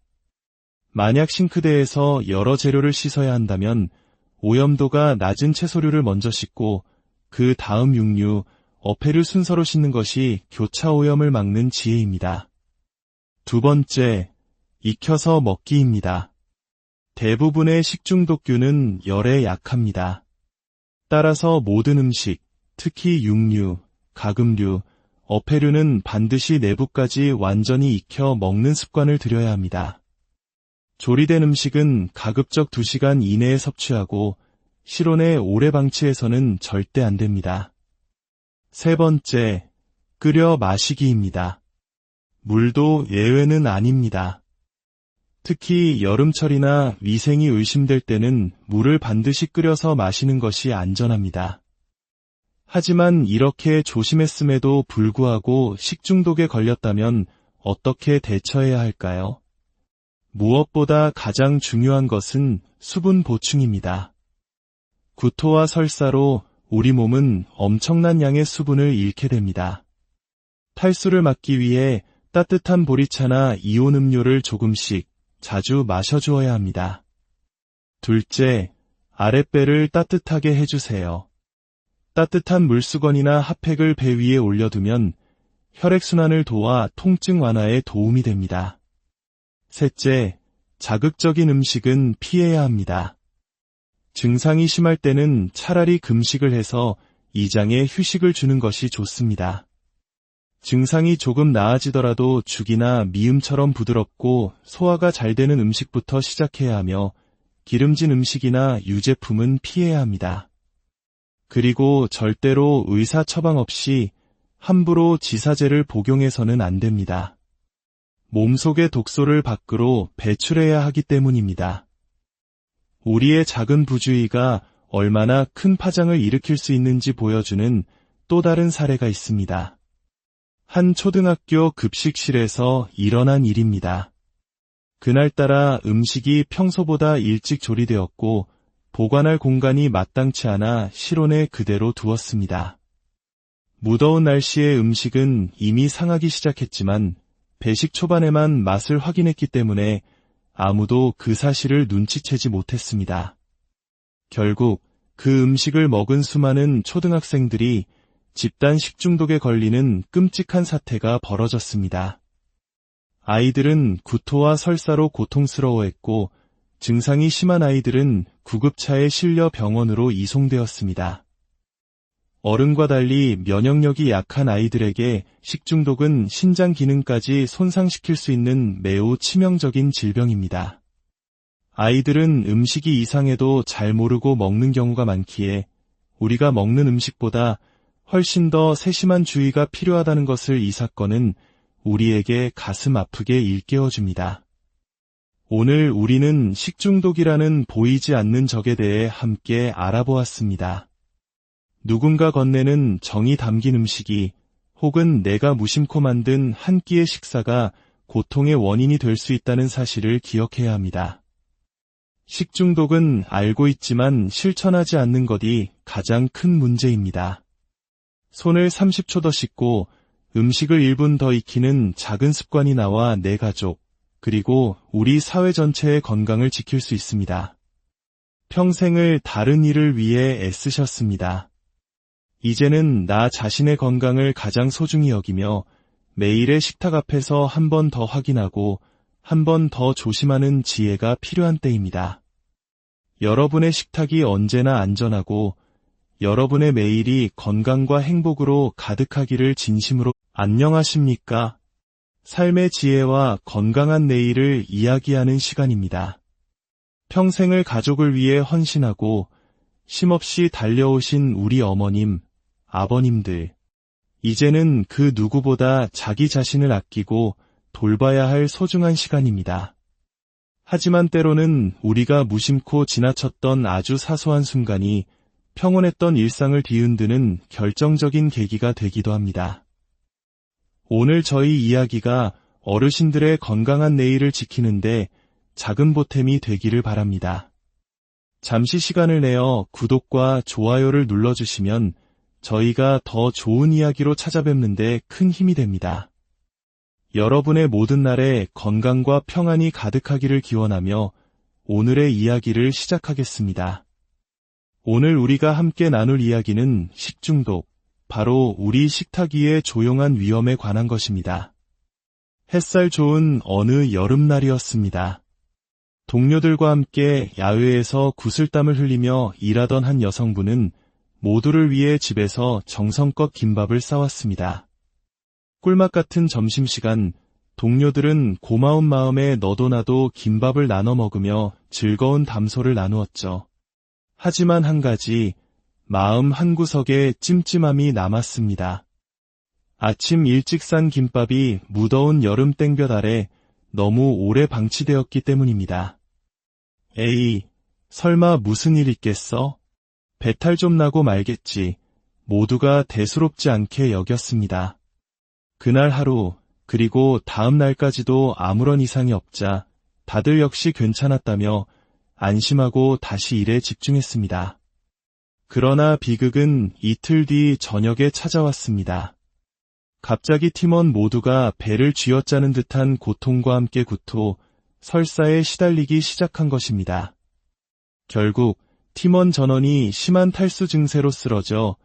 [SPEAKER 1] 만약 싱크대에서 여러 재료를 씻어야 한다면 오염도가 낮은 채소류를 먼저 씻고 그 다음 육류, 어패류 순서로 씻는 것이 교차 오염을 막는 지혜입니다. 두 번째, 익혀서 먹기입니다. 대부분의 식중독균은 열에 약합니다. 따라서 모든 음식, 특히 육류, 가금류, 어패류는 반드시 내부까지 완전히 익혀 먹는 습관을 들여야 합니다. 조리된 음식은 가급적 2시간 이내에 섭취하고 실온에 오래 방치해서는 절대 안 됩니다. 세 번째, 끓여 마시기입니다. 물도 예외는 아닙니다. 특히 여름철이나 위생이 의심될 때는 물을 반드시 끓여서 마시는 것이 안전합니다. 하지만 이렇게 조심했음에도 불구하고 식중독에 걸렸다면 어떻게 대처해야 할까요? 무엇보다 가장 중요한 것은 수분 보충입니다. 구토와 설사로 우리 몸은 엄청난 양의 수분을 잃게 됩니다. 탈수를 막기 위해 따뜻한 보리차나 이온 음료를 조금씩 자주 마셔주어야 합니다. 둘째, 아랫배를 따뜻하게 해주세요. 따뜻한 물수건이나 핫팩을 배 위에 올려두면 혈액순환을 도와 통증 완화에 도움이 됩니다. 셋째, 자극적인 음식은 피해야 합니다. 증상이 심할 때는 차라리 금식을 해서 이장에 휴식을 주는 것이 좋습니다. 증상이 조금 나아지더라도 죽이나 미음처럼 부드럽고 소화가 잘 되는 음식부터 시작해야 하며 기름진 음식이나 유제품은 피해야 합니다. 그리고 절대로 의사 처방 없이 함부로 지사제를 복용해서는 안 됩니다. 몸속의 독소를 밖으로 배출해야 하기 때문입니다. 우리의 작은 부주의가 얼마나 큰 파장을 일으킬 수 있는지 보여주는 또 다른 사례가 있습니다. 한 초등학교 급식실에서 일어난 일입니다. 그날따라 음식이 평소보다 일찍 조리되었고 보관할 공간이 마땅치 않아 실온에 그대로 두었습니다. 무더운 날씨에 음식은 이미 상하기 시작했지만 배식 초반에만 맛을 확인했기 때문에 아무도 그 사실을 눈치채지 못했습니다. 결국 그 음식을 먹은 수많은 초등학생들이 집단 식중독에 걸리는 끔찍한 사태가 벌어졌습니다. 아이들은 구토와 설사로 고통스러워했고 증상이 심한 아이들은 구급차에 실려 병원으로 이송되었습니다. 어른과 달리 면역력이 약한 아이들에게 식중독은 신장 기능까지 손상시킬 수 있는 매우 치명적인 질병입니다. 아이들은 음식이 이상해도 잘 모르고 먹는 경우가 많기에 우리가 먹는 음식보다 훨씬 더 세심한 주의가 필요하다는 것을 이 사건은 우리에게 가슴 아프게 일깨워줍니다. 오늘 우리는 식중독이라는 보이지 않는 적에 대해 함께 알아보았습니다. 누군가 건네는 정이 담긴 음식이 혹은 내가 무심코 만든 한 끼의 식사가 고통의 원인이 될 수 있다는 사실을 기억해야 합니다. 식중독은 알고 있지만 실천하지 않는 것이 가장 큰 문제입니다. 손을 30초 더 씻고 음식을 1분 더 익히는 작은 습관이 나와 내 가족, 그리고 우리 사회 전체의 건강을 지킬 수 있습니다. 평생을 다른 일을 위해 애쓰셨습니다. 이제는 나 자신의 건강을 가장 소중히 여기며 매일의 식탁 앞에서 한 번 더 확인하고 한 번 더 조심하는 지혜가 필요한 때입니다. 여러분의 식탁이 언제나 안전하고 여러분의 매일이 건강과 행복으로 가득하기를 진심으로 안녕하십니까? 삶의 지혜와 건강한 내일을 이야기하는 시간입니다. 평생을 가족을 위해 헌신하고 쉼없이 달려오신 우리 어머님, 아버님들. 이제는 그 누구보다 자기 자신을 아끼고 돌봐야 할 소중한 시간입니다. 하지만 때로는 우리가 무심코 지나쳤던 아주 사소한 순간이 평온했던 일상을 뒤흔드는 결정적인 계기가 되기도 합니다. 오늘 저희 이야기가 어르신들의 건강한 내일을 지키는데 작은 보탬이 되기를 바랍니다. 잠시 시간을 내어 구독과 좋아요를 눌러주시면 저희가 더 좋은 이야기로 찾아뵙는데 큰 힘이 됩니다. 여러분의 모든 날에 건강과 평안이 가득하기를 기원하며 오늘의 이야기를 시작하겠습니다. 오늘 우리가 함께 나눌 이야기는 식중독, 바로 우리 식탁 위의 조용한 위험에 관한 것입니다. 햇살 좋은 어느 여름날이었습니다. 동료들과 함께 야외에서 구슬땀을 흘리며 일하던 한 여성분은 모두를 위해 집에서 정성껏 김밥을 싸왔습니다. 꿀맛 같은 점심시간, 동료들은 고마운 마음에 너도 나도 김밥을 나눠 먹으며 즐거운 담소를 나누었죠. 하지만 한 가지, 마음 한구석에 찜찜함이 남았습니다. 아침 일찍 싼 김밥이 무더운 여름 땡볕 아래 너무 오래 방치되었기 때문입니다. 에이, 설마 무슨 일 있겠어? 배탈 좀 나고 말겠지. 모두가 대수롭지 않게 여겼습니다. 그날 하루, 그리고 다음 날까지도 아무런 이상이 없자 다들 역시 괜찮았다며 안심하고 다시 일에 집중했습니다. 그러나 비극은 이틀 뒤 저녁에 찾아왔습니다. 갑자기 팀원 모두가 배를 쥐어짜는 듯한 고통과 함께 구토, 설사에 시달리기 시작한 것입니다. 결국 팀원 전원이 심한 탈수 증세로 쓰러져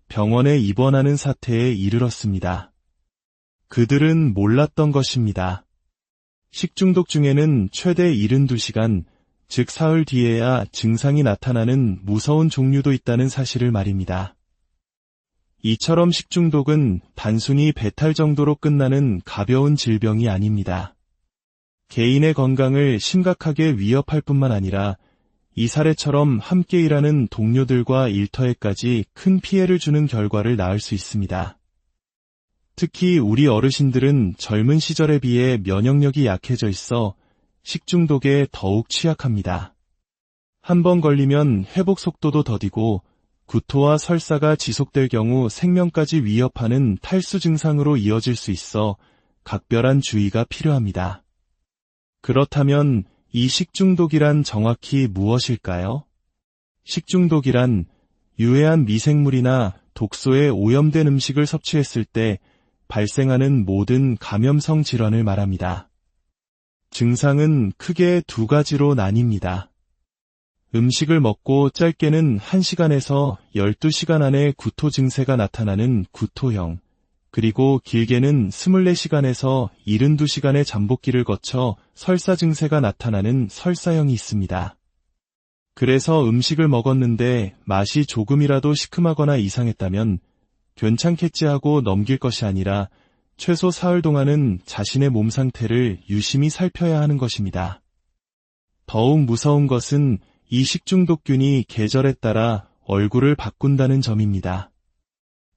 [SPEAKER 1] 병원에 입원하는 사태에 이르렀습니다. 그들은 몰랐던 것입니다. 식중독 중에는 최대 72시간, 즉 사흘 뒤에야 증상이 나타나는 무서운 종류도 있다는 사실을 말입니다. 이처럼 식중독은 단순히 배탈 정도로 끝나는 가벼운 질병이 아닙니다. 개인의 건강을 심각하게 위협할 뿐만 아니라 이 사례처럼 함께 일하는 동료들과 일터에까지 큰 피해를 주는 결과를 낳을 수 있습니다. 특히 우리 어르신들은 젊은 시절에 비해 면역력이 약해져 있어 식중독에 더욱 취약합니다. 한 번 걸리면 회복 속도도 더디고 구토와 설사가 지속될 경우 생명까지 위협하는 탈수 증상으로 이어질 수 있어 각별한 주의가 필요합니다. 그렇다면 이 식중독이란 정확히 무엇일까요? 식중독이란 유해한 미생물이나 독소에 오염된 음식을 섭취했을 때 발생하는 모든 감염성 질환을 말합니다. 증상은 크게 두 가지로 나뉩니다. 음식을 먹고 짧게는 1시간에서 12시간 안에 구토 증세가 나타나는 구토형, 그리고 길게는 24시간에서 72시간의 잠복기를 거쳐 설사 증세가 나타나는 설사형이 있습니다. 그래서 음식을 먹었는데 맛이 조금이라도 시큼하거나 이상했다면 괜찮겠지 하고 넘길 것이 아니라 최소 사흘 동안은 자신의 몸 상태를 유심히 살펴야 하는 것입니다. 더욱 무서운 것은 이 식중독균이 계절에 따라 얼굴을 바꾼다는 점입니다.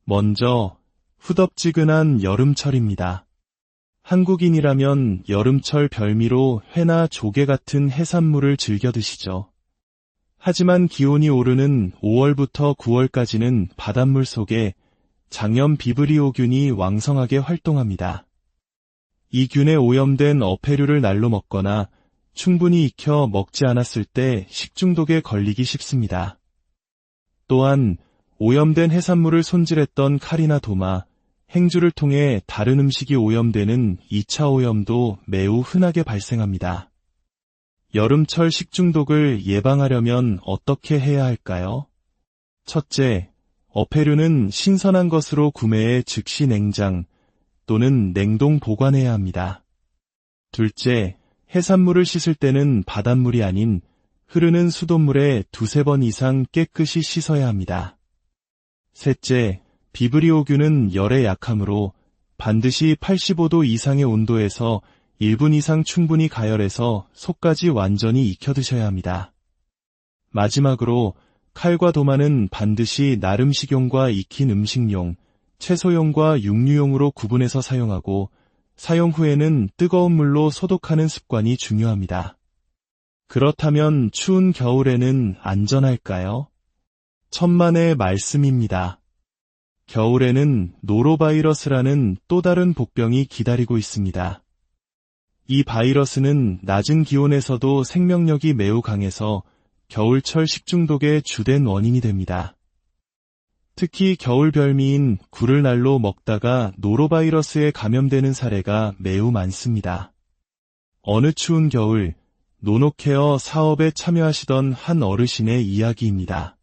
[SPEAKER 1] 먼저 후덥지근한 여름철입니다. 한국인이라면 여름철 별미로 회나 조개 같은 해산물을 즐겨 드시죠. 하지만 기온이 오르는 5월부터 9월까지는 바닷물 속에 장염 비브리오균이 왕성하게 활동합니다. 이 균에 오염된 어패류를 날로 먹거나 충분히 익혀 먹지 않았을 때 식중독에 걸리기 쉽습니다. 또한 오염된 해산물을 손질했던 칼이나 도마, 행주를 통해 다른 음식이 오염되는 2차 오염도 매우 흔하게 발생합니다. 여름철 식중독을 예방하려면 어떻게 해야 할까요? 첫째, 어패류는 신선한 것으로 구매해 즉시 냉장 또는 냉동 보관해야 합니다. 둘째, 해산물을 씻을 때는 바닷물이 아닌 흐르는 수돗물에 2-3번 이상 깨끗이 씻어야 합니다. 셋째, 비브리오균은 열에 약하므로 반드시 85도 이상의 온도에서 1분 이상 충분히 가열해서 속까지 완전히 익혀 드셔야 합니다. 마지막으로 칼과 도마는 반드시 나름 식용과 익힌 음식용, 채소용과 육류용으로 구분해서 사용하고 사용 후에는 뜨거운 물로 소독하는 습관이 중요합니다. 그렇다면 추운 겨울에는 안전할까요? 천만의 말씀입니다. 겨울에는 노로바이러스라는 또 다른 복병이 기다리고 있습니다. 이 바이러스는 낮은 기온에서도 생명력이 매우 강해서 겨울철 식중독의 주된 원인이 됩니다. 특히 겨울 별미인 굴을 날로 먹다가 노로바이러스에 감염되는 사례가 매우 많습니다. 어느 추운 겨울, 노노케어 사업에 참여하시던 한 어르신의 이야기입니다.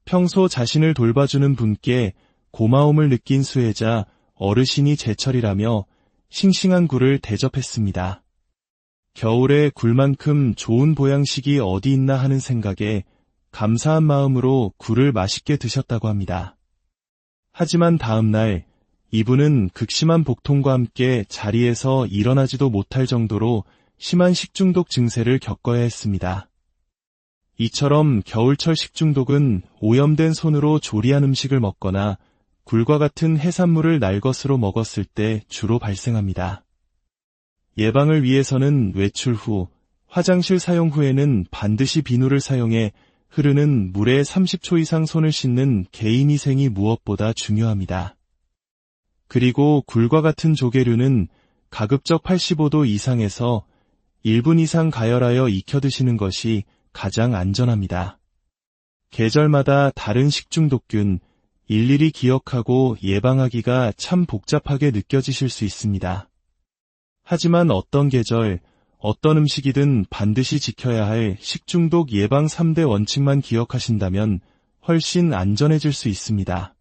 [SPEAKER 1] 평소 자신을 돌봐주는 분께 고마움을 느낀 수혜자 어르신이 제철이라며 싱싱한 굴을 대접했습니다. 겨울에 굴만큼 좋은 보양식이 어디 있나 하는 생각에 감사한 마음으로 굴을 맛있게 드셨다고 합니다. 하지만 다음 날 이분은 극심한 복통과 함께 자리에서 일어나지도 못할 정도로 심한 식중독 증세를 겪어야 했습니다. 이처럼 겨울철 식중독은 오염된 손으로 조리한 음식을 먹거나 굴과 같은 해산물을 날 것으로 먹었을 때 주로 발생합니다. 예방을 위해서는 외출 후, 화장실 사용 후에는 반드시 비누를 사용해 흐르는 물에 30초 이상 손을 씻는 개인위생이 무엇보다 중요합니다. 그리고 굴과 같은 조개류는 가급적 85도 이상에서 1분 이상 가열하여 익혀 드시는 것이 가장 안전합니다. 계절마다 다른 식중독균, 일일이 기억하고 예방하기가 참 복잡하게 느껴지실 수 있습니다. 하지만 어떤 계절, 어떤 음식이든 반드시 지켜야 할 식중독 예방 3대 원칙만 기억하신다면 훨씬 안전해질 수 있습니다.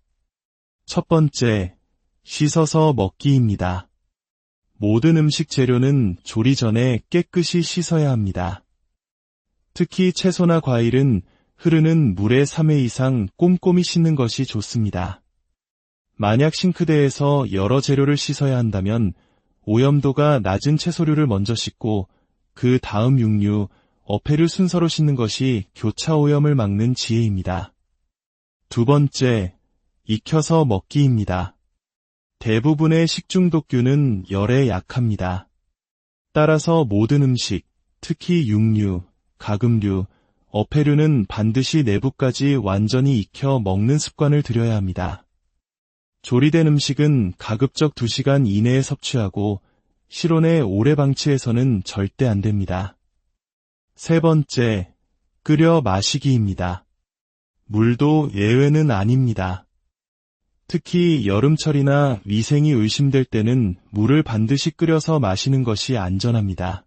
[SPEAKER 1] 첫 번째, 씻어서 먹기입니다. 모든 음식 재료는 조리 전에 깨끗이 씻어야 합니다. 특히 채소나 과일은 흐르는 물에 3회 이상 꼼꼼히 씻는 것이 좋습니다. 만약 싱크대에서 여러 재료를 씻어야 한다면 오염도가 낮은 채소류를 먼저 씻고 그 다음 육류, 어패류 순서로 씻는 것이 교차 오염을 막는 지혜입니다. 두 번째, 익혀서 먹기입니다. 대부분의 식중독균은 열에 약합니다. 따라서 모든 음식, 특히 육류, 가금류, 어패류는 반드시 내부까지 완전히 익혀 먹는 습관을 들여야 합니다. 조리된 음식은 가급적 2시간 이내에 섭취하고 실온에 오래 방치해서는 절대 안 됩니다. 세 번째, 끓여 마시기입니다. 물도 예외는 아닙니다. 특히 여름철이나 위생이 의심될 때는 물을 반드시 끓여서 마시는 것이 안전합니다.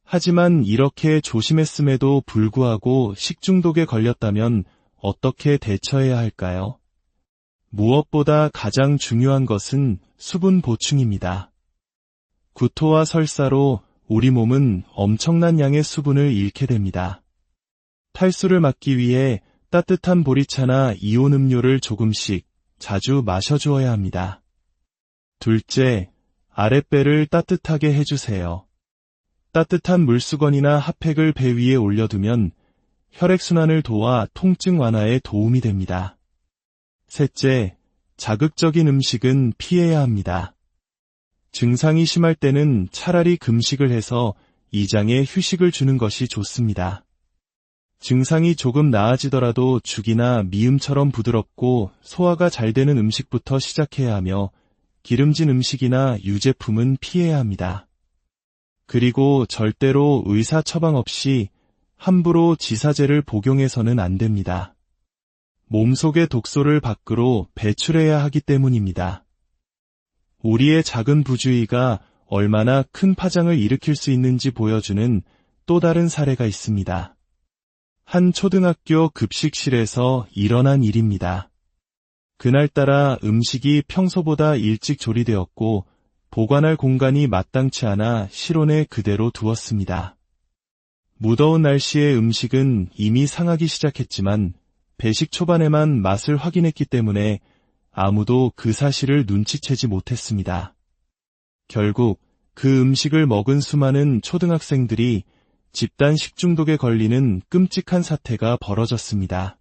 [SPEAKER 1] 하지만 이렇게 조심했음에도 불구하고 식중독에 걸렸다면 어떻게 대처해야 할까요? 무엇보다 가장 중요한 것은 수분 보충입니다. 구토와 설사로 우리 몸은 엄청난 양의 수분을 잃게 됩니다. 탈수를 막기 위해 따뜻한 보리차나 이온 음료를 조금씩 자주 마셔주어야 합니다. 둘째, 아랫배를 따뜻하게 해주세요. 따뜻한 물수건이나 핫팩을 배 위에 올려두면 혈액순환을 도와 통증 완화에 도움이 됩니다. 셋째, 자극적인 음식은 피해야 합니다. 증상이 심할 때는 차라리 금식을 해서 이장에 휴식을 주는 것이 좋습니다. 증상이 조금 나아지더라도 죽이나 미음처럼 부드럽고 소화가 잘 되는 음식부터 시작해야 하며 기름진 음식이나 유제품은 피해야 합니다. 그리고 절대로 의사 처방 없이 함부로 지사제를 복용해서는 안 됩니다. 몸속의 독소를 밖으로 배출해야 하기 때문입니다. 우리의 작은 부주의가 얼마나 큰 파장을 일으킬 수 있는지 보여주는 또 다른 사례가 있습니다. 한 초등학교 급식실에서 일어난 일입니다. 그날따라 음식이 평소보다 일찍 조리되었고 보관할 공간이 마땅치 않아 실온에 그대로 두었습니다. 무더운 날씨에 음식은 이미 상하기 시작했지만 배식 초반에만 맛을 확인했기 때문에 아무도 그 사실을 눈치채지 못했습니다. 결국 그 음식을 먹은 수많은 초등학생들이 집단 식중독에 걸리는 끔찍한 사태가 벌어졌습니다.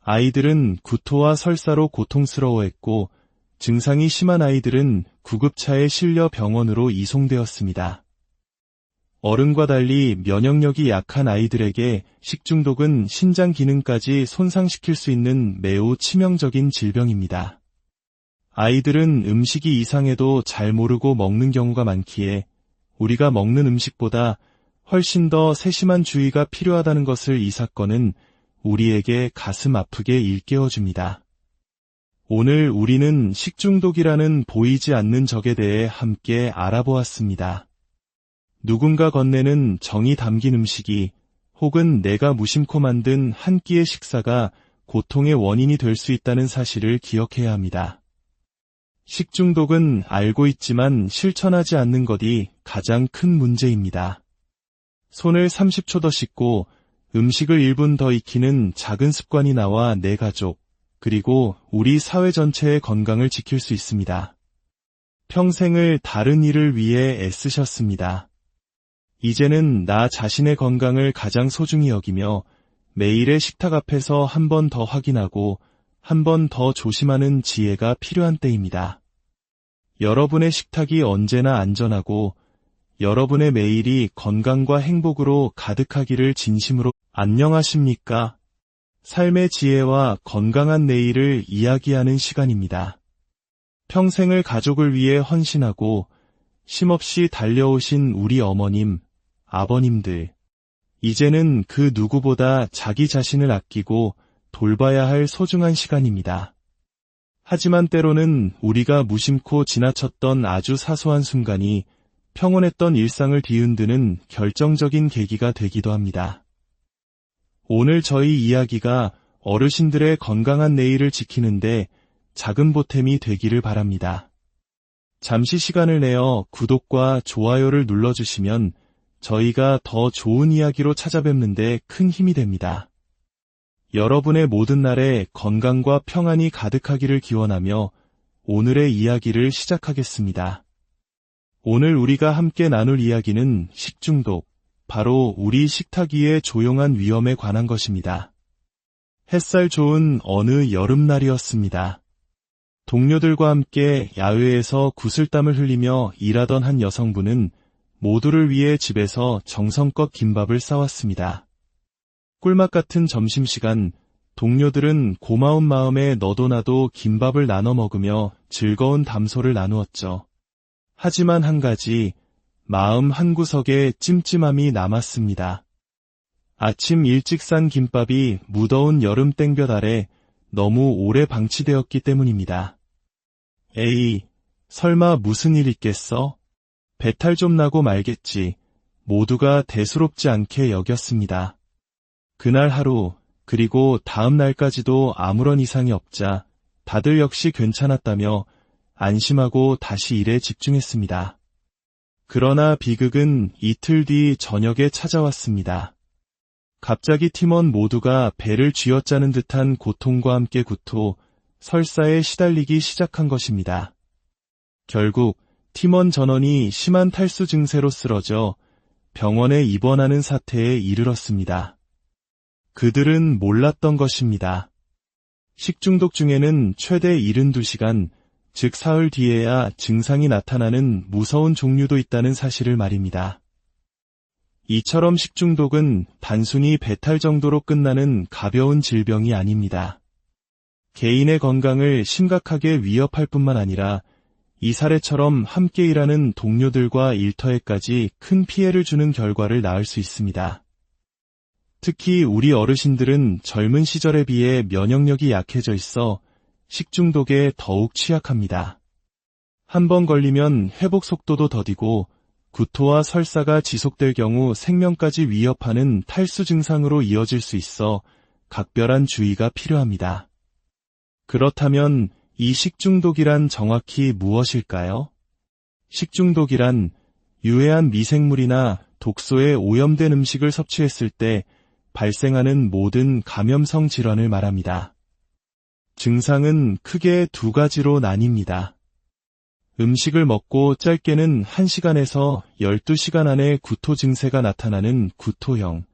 [SPEAKER 1] 아이들은 구토와 설사로 고통스러워했고 증상이 심한 아이들은 구급차에 실려 병원으로 이송되었습니다. 어른과 달리 면역력이 약한 아이들에게 식중독은 신장 기능까지 손상시킬 수 있는 매우 치명적인 질병입니다. 아이들은 음식이 이상해도 잘 모르고 먹는 경우가 많기에 우리가 먹는 음식보다 훨씬 더 세심한 주의가 필요하다는 것을 이 사건은 우리에게 가슴 아프게 일깨워줍니다. 오늘 우리는 식중독이라는 보이지 않는 적에 대해 함께 알아보았습니다. 누군가 건네는 정이 담긴 음식이 혹은 내가 무심코 만든 한 끼의 식사가 고통의 원인이 될 수 있다는 사실을 기억해야 합니다. 식중독은 알고 있지만 실천하지 않는 것이 가장 큰 문제입니다. 손을 30초 더 씻고 음식을 1분 더 익히는 작은 습관이 나와 내 가족, 그리고 우리 사회 전체의 건강을 지킬 수 있습니다. 평생을 다른 일을 위해 애쓰셨습니다. 이제는 나 자신의 건강을 가장 소중히 여기며 매일의 식탁 앞에서 한 번 더 확인하고 한 번 더 조심하는 지혜가 필요한 때입니다. 여러분의 식탁이 언제나 안전하고 여러분의 매일이 건강과 행복으로 가득하기를 진심으로. 안녕하십니까? 삶의 지혜와 건강한 내일을 이야기하는 시간입니다. 평생을 가족을 위해 헌신하고 쉼없이 달려오신 우리 어머님, 아버님들. 이제는 그 누구보다 자기 자신을 아끼고 돌봐야 할 소중한 시간입니다. 하지만 때로는 우리가 무심코 지나쳤던 아주 사소한 순간이 평온했던 일상을 뒤흔드는 결정적인 계기가 되기도 합니다. 오늘 저희 이야기가 어르신들의 건강한 내일을 지키는데 작은 보탬이 되기를 바랍니다. 잠시 시간을 내어 구독과 좋아요를 눌러주시면 저희가 더 좋은 이야기로 찾아뵙는데 큰 힘이 됩니다. 여러분의 모든 날에 건강과 평안이 가득하기를 기원하며 오늘의 이야기를 시작하겠습니다. 오늘 우리가 함께 나눌 이야기는 식중독, 바로 우리 식탁 위의 조용한 위험에 관한 것입니다. 햇살 좋은 어느 여름날이었습니다. 동료들과 함께 야외에서 구슬땀을 흘리며 일하던 한 여성분은 모두를 위해 집에서 정성껏 김밥을 싸왔습니다. 꿀맛 같은 점심시간, 동료들은 고마운 마음에 너도 나도 김밥을 나눠 먹으며 즐거운 담소를 나누었죠. 하지만 한 가지, 마음 한구석에 찜찜함이 남았습니다. 아침 일찍 싼 김밥이 무더운 여름 땡볕 아래 너무 오래 방치되었기 때문입니다. 에이, 설마 무슨 일 있겠어? 배탈 좀 나고 말겠지. 모두가 대수롭지 않게 여겼습니다. 그날 하루, 그리고 다음 날까지도 아무런 이상이 없자 다들 역시 괜찮았다며 안심하고 다시 일에 집중했습니다. 그러나 비극은 이틀 뒤 저녁에 찾아왔습니다. 갑자기 팀원 모두가 배를 쥐어짜는 듯한 고통과 함께 구토, 설사에 시달리기 시작한 것입니다. 결국 팀원 전원이 심한 탈수 증세로 쓰러져 병원에 입원하는 사태에 이르렀습니다. 그들은 몰랐던 것입니다. 식중독 중에는 최대 72시간, 즉 사흘 뒤에야 증상이 나타나는 무서운 종류도 있다는 사실을 말입니다. 이처럼 식중독은 단순히 배탈 정도로 끝나는 가벼운 질병이 아닙니다. 개인의 건강을 심각하게 위협할 뿐만 아니라 이 사례처럼 함께 일하는 동료들과 일터에까지 큰 피해를 주는 결과를 낳을 수 있습니다. 특히 우리 어르신들은 젊은 시절에 비해 면역력이 약해져 있어 식중독에 더욱 취약합니다. 한 번 걸리면 회복 속도도 더디고 구토와 설사가 지속될 경우 생명까지 위협하는 탈수 증상으로 이어질 수 있어 각별한 주의가 필요합니다. 그렇다면 이 식중독이란 정확히 무엇일까요? 식중독이란 유해한 미생물이나 독소에 오염된 음식을 섭취했을 때 발생하는 모든 감염성 질환을 말합니다. 증상은 크게 두 가지로 나뉩니다. 음식을 먹고 짧게는 1시간에서 12시간 안에 구토 증세가 나타나는 구토형,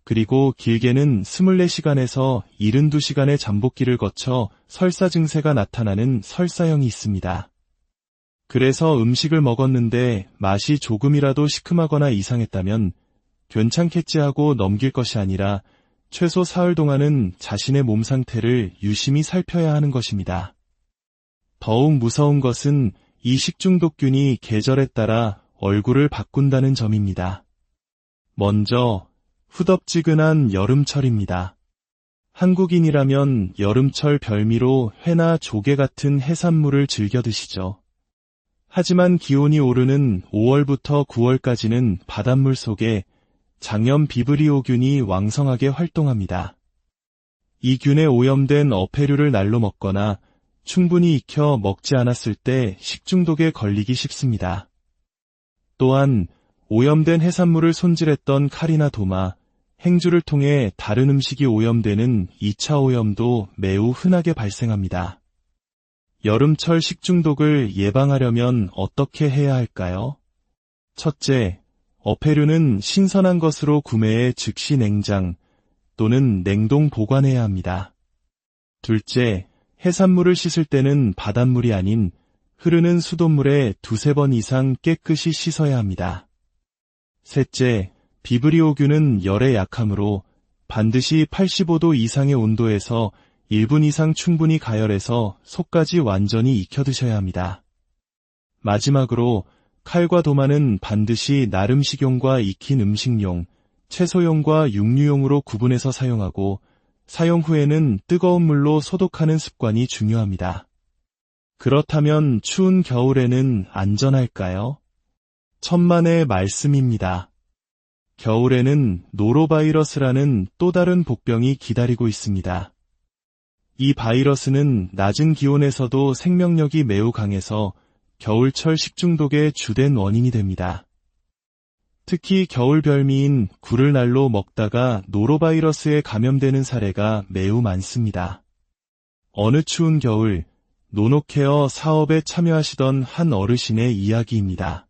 [SPEAKER 1] 그리고 길게는 24시간에서 72시간의 잠복기를 거쳐 설사 증세가 나타나는 설사형이 있습니다. 그래서 음식을 먹었는데 맛이 조금이라도 시큼하거나 이상했다면 괜찮겠지 하고 넘길 것이 아니라 최소 사흘 동안은 자신의 몸 상태를 유심히 살펴야 하는 것입니다. 더욱 무서운 것은 이 식중독균이 계절에 따라 얼굴을 바꾼다는 점입니다. 먼저 후덥지근한 여름철입니다. 한국인이라면 여름철 별미로 회나 조개 같은 해산물을 즐겨 드시죠. 하지만 기온이 오르는 5월부터 9월까지는 바닷물 속에 장염 비브리오균이 왕성하게 활동합니다. 이 균에 오염된 어패류를 날로 먹거나 충분히 익혀 먹지 않았을 때 식중독에 걸리기 쉽습니다. 또한 오염된 해산물을 손질했던 칼이나 도마, 행주를 통해 다른 음식이 오염되는 2차 오염도 매우 흔하게 발생합니다. 여름철 식중독을 예방하려면 어떻게 해야 할까요? 첫째, 어패류는 신선한 것으로 구매해 즉시 냉장 또는 냉동 보관해야 합니다. 둘째, 해산물을 씻을 때는 바닷물이 아닌 흐르는 수돗물에 2-3번 이상 깨끗이 씻어야 합니다. 셋째, 비브리오균은 열에 약하므로 반드시 85도 이상의 온도에서 1분 이상 충분히 가열해서 속까지 완전히 익혀 드셔야 합니다. 마지막으로 칼과 도마는 반드시 나름 식용과 익힌 음식용, 채소용과 육류용으로 구분해서 사용하고 사용 후에는 뜨거운 물로 소독하는 습관이 중요합니다. 그렇다면 추운 겨울에는 안전할까요? 천만의 말씀입니다. 겨울에는 노로바이러스라는 또 다른 복병이 기다리고 있습니다. 이 바이러스는 낮은 기온에서도 생명력이 매우 강해서 겨울철 식중독의 주된 원인이 됩니다. 특히 겨울 별미인 굴을 날로 먹다가 노로바이러스에 감염되는 사례가 매우 많습니다. 어느 추운 겨울, 노노케어 사업에 참여하시던 한 어르신의 이야기입니다.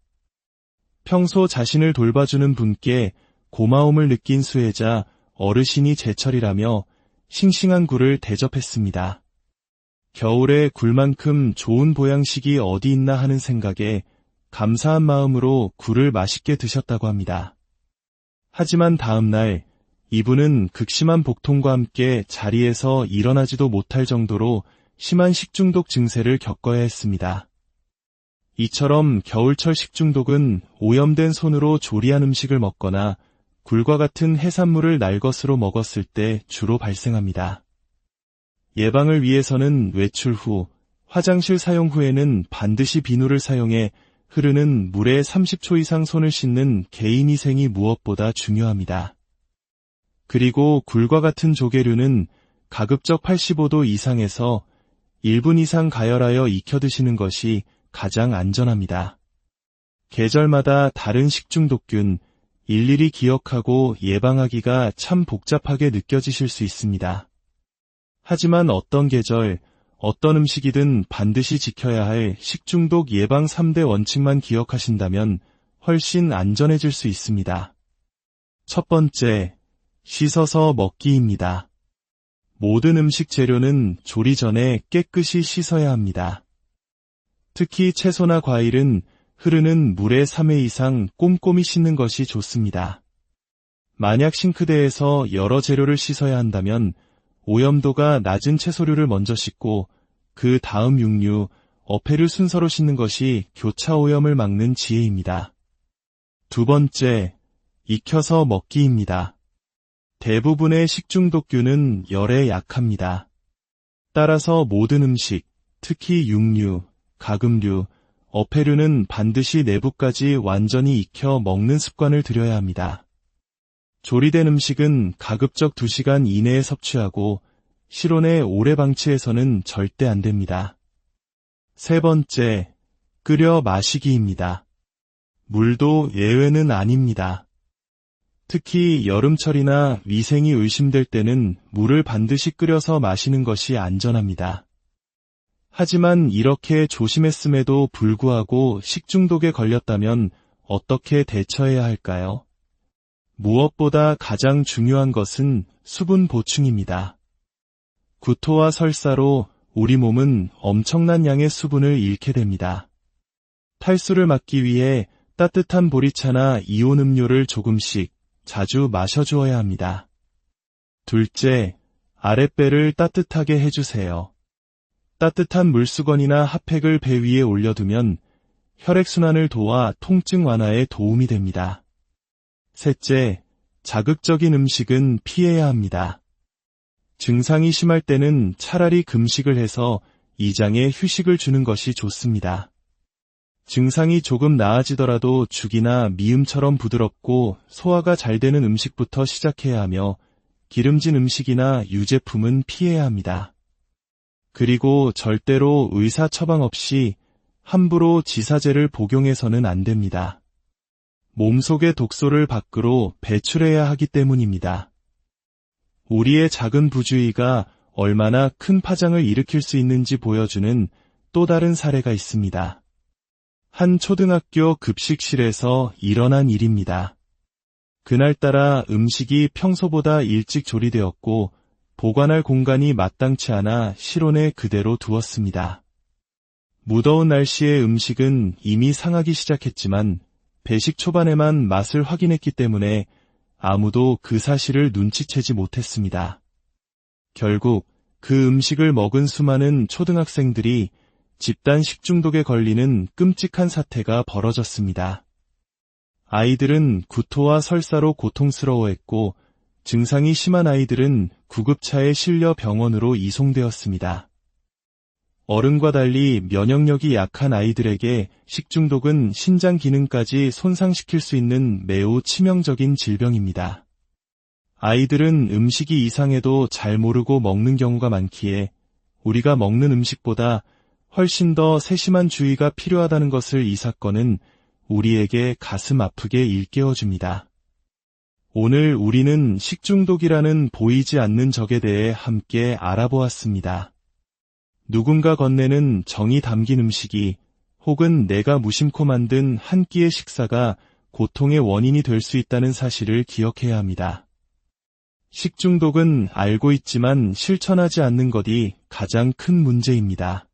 [SPEAKER 1] 평소 자신을 돌봐주는 분께 고마움을 느낀 수혜자 어르신이 제철이라며 싱싱한 굴을 대접했습니다. 겨울에 굴만큼 좋은 보양식이 어디 있나 하는 생각에 감사한 마음으로 굴을 맛있게 드셨다고 합니다. 하지만 다음 날 이분은 극심한 복통과 함께 자리에서 일어나지도 못할 정도로 심한 식중독 증세를 겪어야 했습니다. 이처럼 겨울철 식중독은 오염된 손으로 조리한 음식을 먹거나 굴과 같은 해산물을 날것으로 먹었을 때 주로 발생합니다. 예방을 위해서는 외출 후, 화장실 사용 후에는 반드시 비누를 사용해 흐르는 물에 30초 이상 손을 씻는 개인위생이 무엇보다 중요합니다. 그리고 굴과 같은 조개류는 가급적 85도 이상에서 1분 이상 가열하여 익혀 드시는 것이 가장 안전합니다. 계절마다 다른 식중독균, 일일이 기억하고 예방하기가 참 복잡하게 느껴지실 수 있습니다. 하지만 어떤 계절, 어떤 음식이든 반드시 지켜야 할 식중독 예방 3대 원칙만 기억하신다면 훨씬 안전해질 수 있습니다. 첫 번째, 씻어서 먹기입니다. 모든 음식 재료는 조리 전에 깨끗이 씻어야 합니다. 특히 채소나 과일은 흐르는 물에 3회 이상 꼼꼼히 씻는 것이 좋습니다. 만약 싱크대에서 여러 재료를 씻어야 한다면 오염도가 낮은 채소류를 먼저 씻고 그 다음 육류, 어패류 순서로 씻는 것이 교차 오염을 막는 지혜입니다. 두 번째, 익혀서 먹기입니다. 대부분의 식중독균은 열에 약합니다. 따라서 모든 음식, 특히 육류, 가금류, 어패류는 반드시 내부까지 완전히 익혀 먹는 습관을 들여야 합니다. 조리된 음식은 가급적 2시간 이내에 섭취하고 실온에 오래 방치해서는 절대 안 됩니다. 세 번째, 끓여 마시기입니다. 물도 예외는 아닙니다. 특히 여름철이나 위생이 의심될 때는 물을 반드시 끓여서 마시는 것이 안전합니다. 하지만 이렇게 조심했음에도 불구하고 식중독에 걸렸다면 어떻게 대처해야 할까요? 무엇보다 가장 중요한 것은 수분 보충입니다. 구토와 설사로 우리 몸은 엄청난 양의 수분을 잃게 됩니다. 탈수를 막기 위해 따뜻한 보리차나 이온 음료를 조금씩 자주 마셔주어야 합니다. 둘째, 아랫배를 따뜻하게 해주세요. 따뜻한 물수건이나 핫팩을 배 위에 올려두면 혈액순환을 도와 통증 완화에 도움이 됩니다. 셋째, 자극적인 음식은 피해야 합니다. 증상이 심할 때는 차라리 금식을 해서 이장에 휴식을 주는 것이 좋습니다. 증상이 조금 나아지더라도 죽이나 미음처럼 부드럽고 소화가 잘 되는 음식부터 시작해야 하며 기름진 음식이나 유제품은 피해야 합니다. 그리고 절대로 의사 처방 없이 함부로 지사제를 복용해서는 안 됩니다. 몸속의 독소를 밖으로 배출해야 하기 때문입니다. 우리의 작은 부주의가 얼마나 큰 파장을 일으킬 수 있는지 보여주는 또 다른 사례가 있습니다. 한 초등학교 급식실에서 일어난 일입니다. 그날따라 음식이 평소보다 일찍 조리되었고 보관할 공간이 마땅치 않아 실온에 그대로 두었습니다. 무더운 날씨에 음식은 이미 상하기 시작했지만 배식 초반에만 맛을 확인했기 때문에 아무도 그 사실을 눈치채지 못했습니다. 결국 그 음식을 먹은 수많은 초등학생들이 집단 식중독에 걸리는 끔찍한 사태가 벌어졌습니다. 아이들은 구토와 설사로 고통스러워했고 증상이 심한 아이들은 구급차에 실려 병원으로 이송되었습니다. 어른과 달리 면역력이 약한 아이들에게 식중독은 신장 기능까지 손상시킬 수 있는 매우 치명적인 질병입니다. 아이들은 음식이 이상해도 잘 모르고 먹는 경우가 많기에 우리가 먹는 음식보다 훨씬 더 세심한 주의가 필요하다는 것을 이 사건은 우리에게 가슴 아프게 일깨워줍니다. 오늘 우리는 식중독이라는 보이지 않는 적에 대해 함께 알아보았습니다. 누군가 건네는 정이 담긴 음식이 혹은 내가 무심코 만든 한 끼의 식사가 고통의 원인이 될 수 있다는 사실을 기억해야 합니다. 식중독은 알고 있지만 실천하지 않는 것이 가장 큰 문제입니다.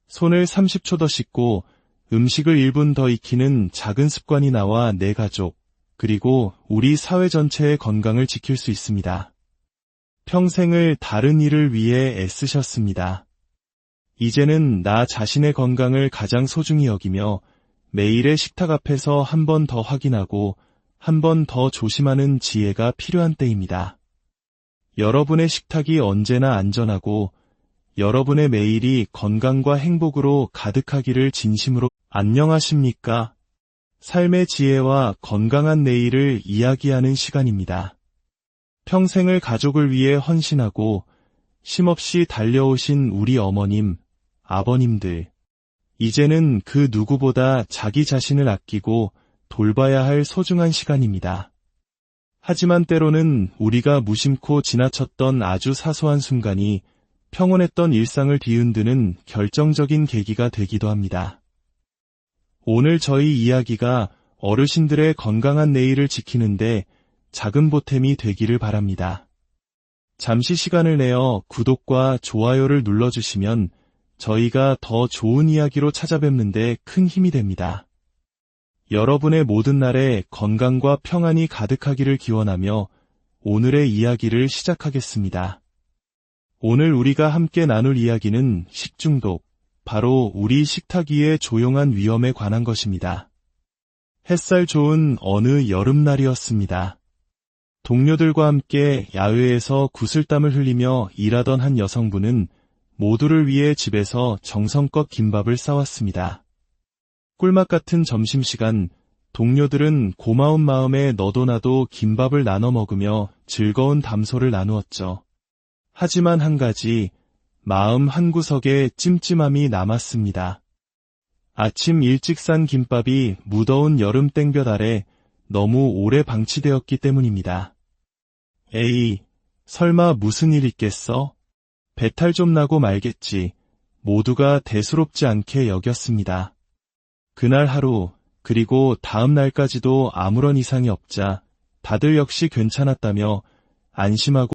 [SPEAKER 1] 손을 30초 더 씻고 음식을 1분 더 익히는 작은 습관이 나와 내 가족, 그리고 우리 사회 전체의 건강을 지킬 수 있습니다. 평생을 다른 일을 위해 애쓰셨습니다. 이제는 나 자신의 건강을 가장 소중히 여기며 매일의 식탁 앞에서 한 번 더 확인하고 한 번 더 조심하는 지혜가 필요한 때입니다. 여러분의 식탁이 언제나 안전하고 여러분의 매일이 건강과 행복으로 가득하기를 진심으로. 안녕하십니까? 삶의 지혜와 건강한 내일을 이야기하는 시간입니다. 평생을 가족을 위해 헌신하고 쉼없이 달려오신 우리 어머님, 아버님들. 이제는 그 누구보다 자기 자신을 아끼고 돌봐야 할 소중한 시간입니다. 하지만 때로는 우리가 무심코 지나쳤던 아주 사소한 순간이 평온했던 일상을 뒤흔드는 결정적인 계기가 되기도 합니다. 오늘 저희 이야기가 어르신들의 건강한 내일을 지키는데 작은 보탬이 되기를 바랍니다. 잠시 시간을 내어 구독과 좋아요를 눌러주시면 저희가 더 좋은 이야기로 찾아뵙는데 큰 힘이 됩니다. 여러분의 모든 날에 건강과 평안이 가득하기를 기원하며 오늘의 이야기를 시작하겠습니다. 오늘 우리가 함께 나눌 이야기는 식중독, 바로 우리 식탁 위의 조용한 위험에 관한 것입니다. 햇살 좋은 어느 여름날이었습니다. 동료들과 함께 야외에서 구슬땀을 흘리며 일하던 한 여성분은 모두를 위해 집에서 정성껏 김밥을 싸왔습니다. 꿀맛 같은 점심시간, 동료들은 고마운 마음에 너도 나도 김밥을 나눠 먹으며 즐거운 담소를 나누었죠. 하지만 한 가지, 마음 한구석에 찜찜함이 남았습니다. 아침 일찍 싼 김밥이 무더운 여름 땡볕 아래 너무 오래 방치되었기 때문입니다. 에이, 설마 무슨 일 있겠어? 배탈 좀 나고 말겠지. 모두가 대수롭지 않게 여겼습니다. 그날 하루, 그리고 다음 날까지도 아무런 이상이 없자 다들 역시 괜찮았다며 안심하고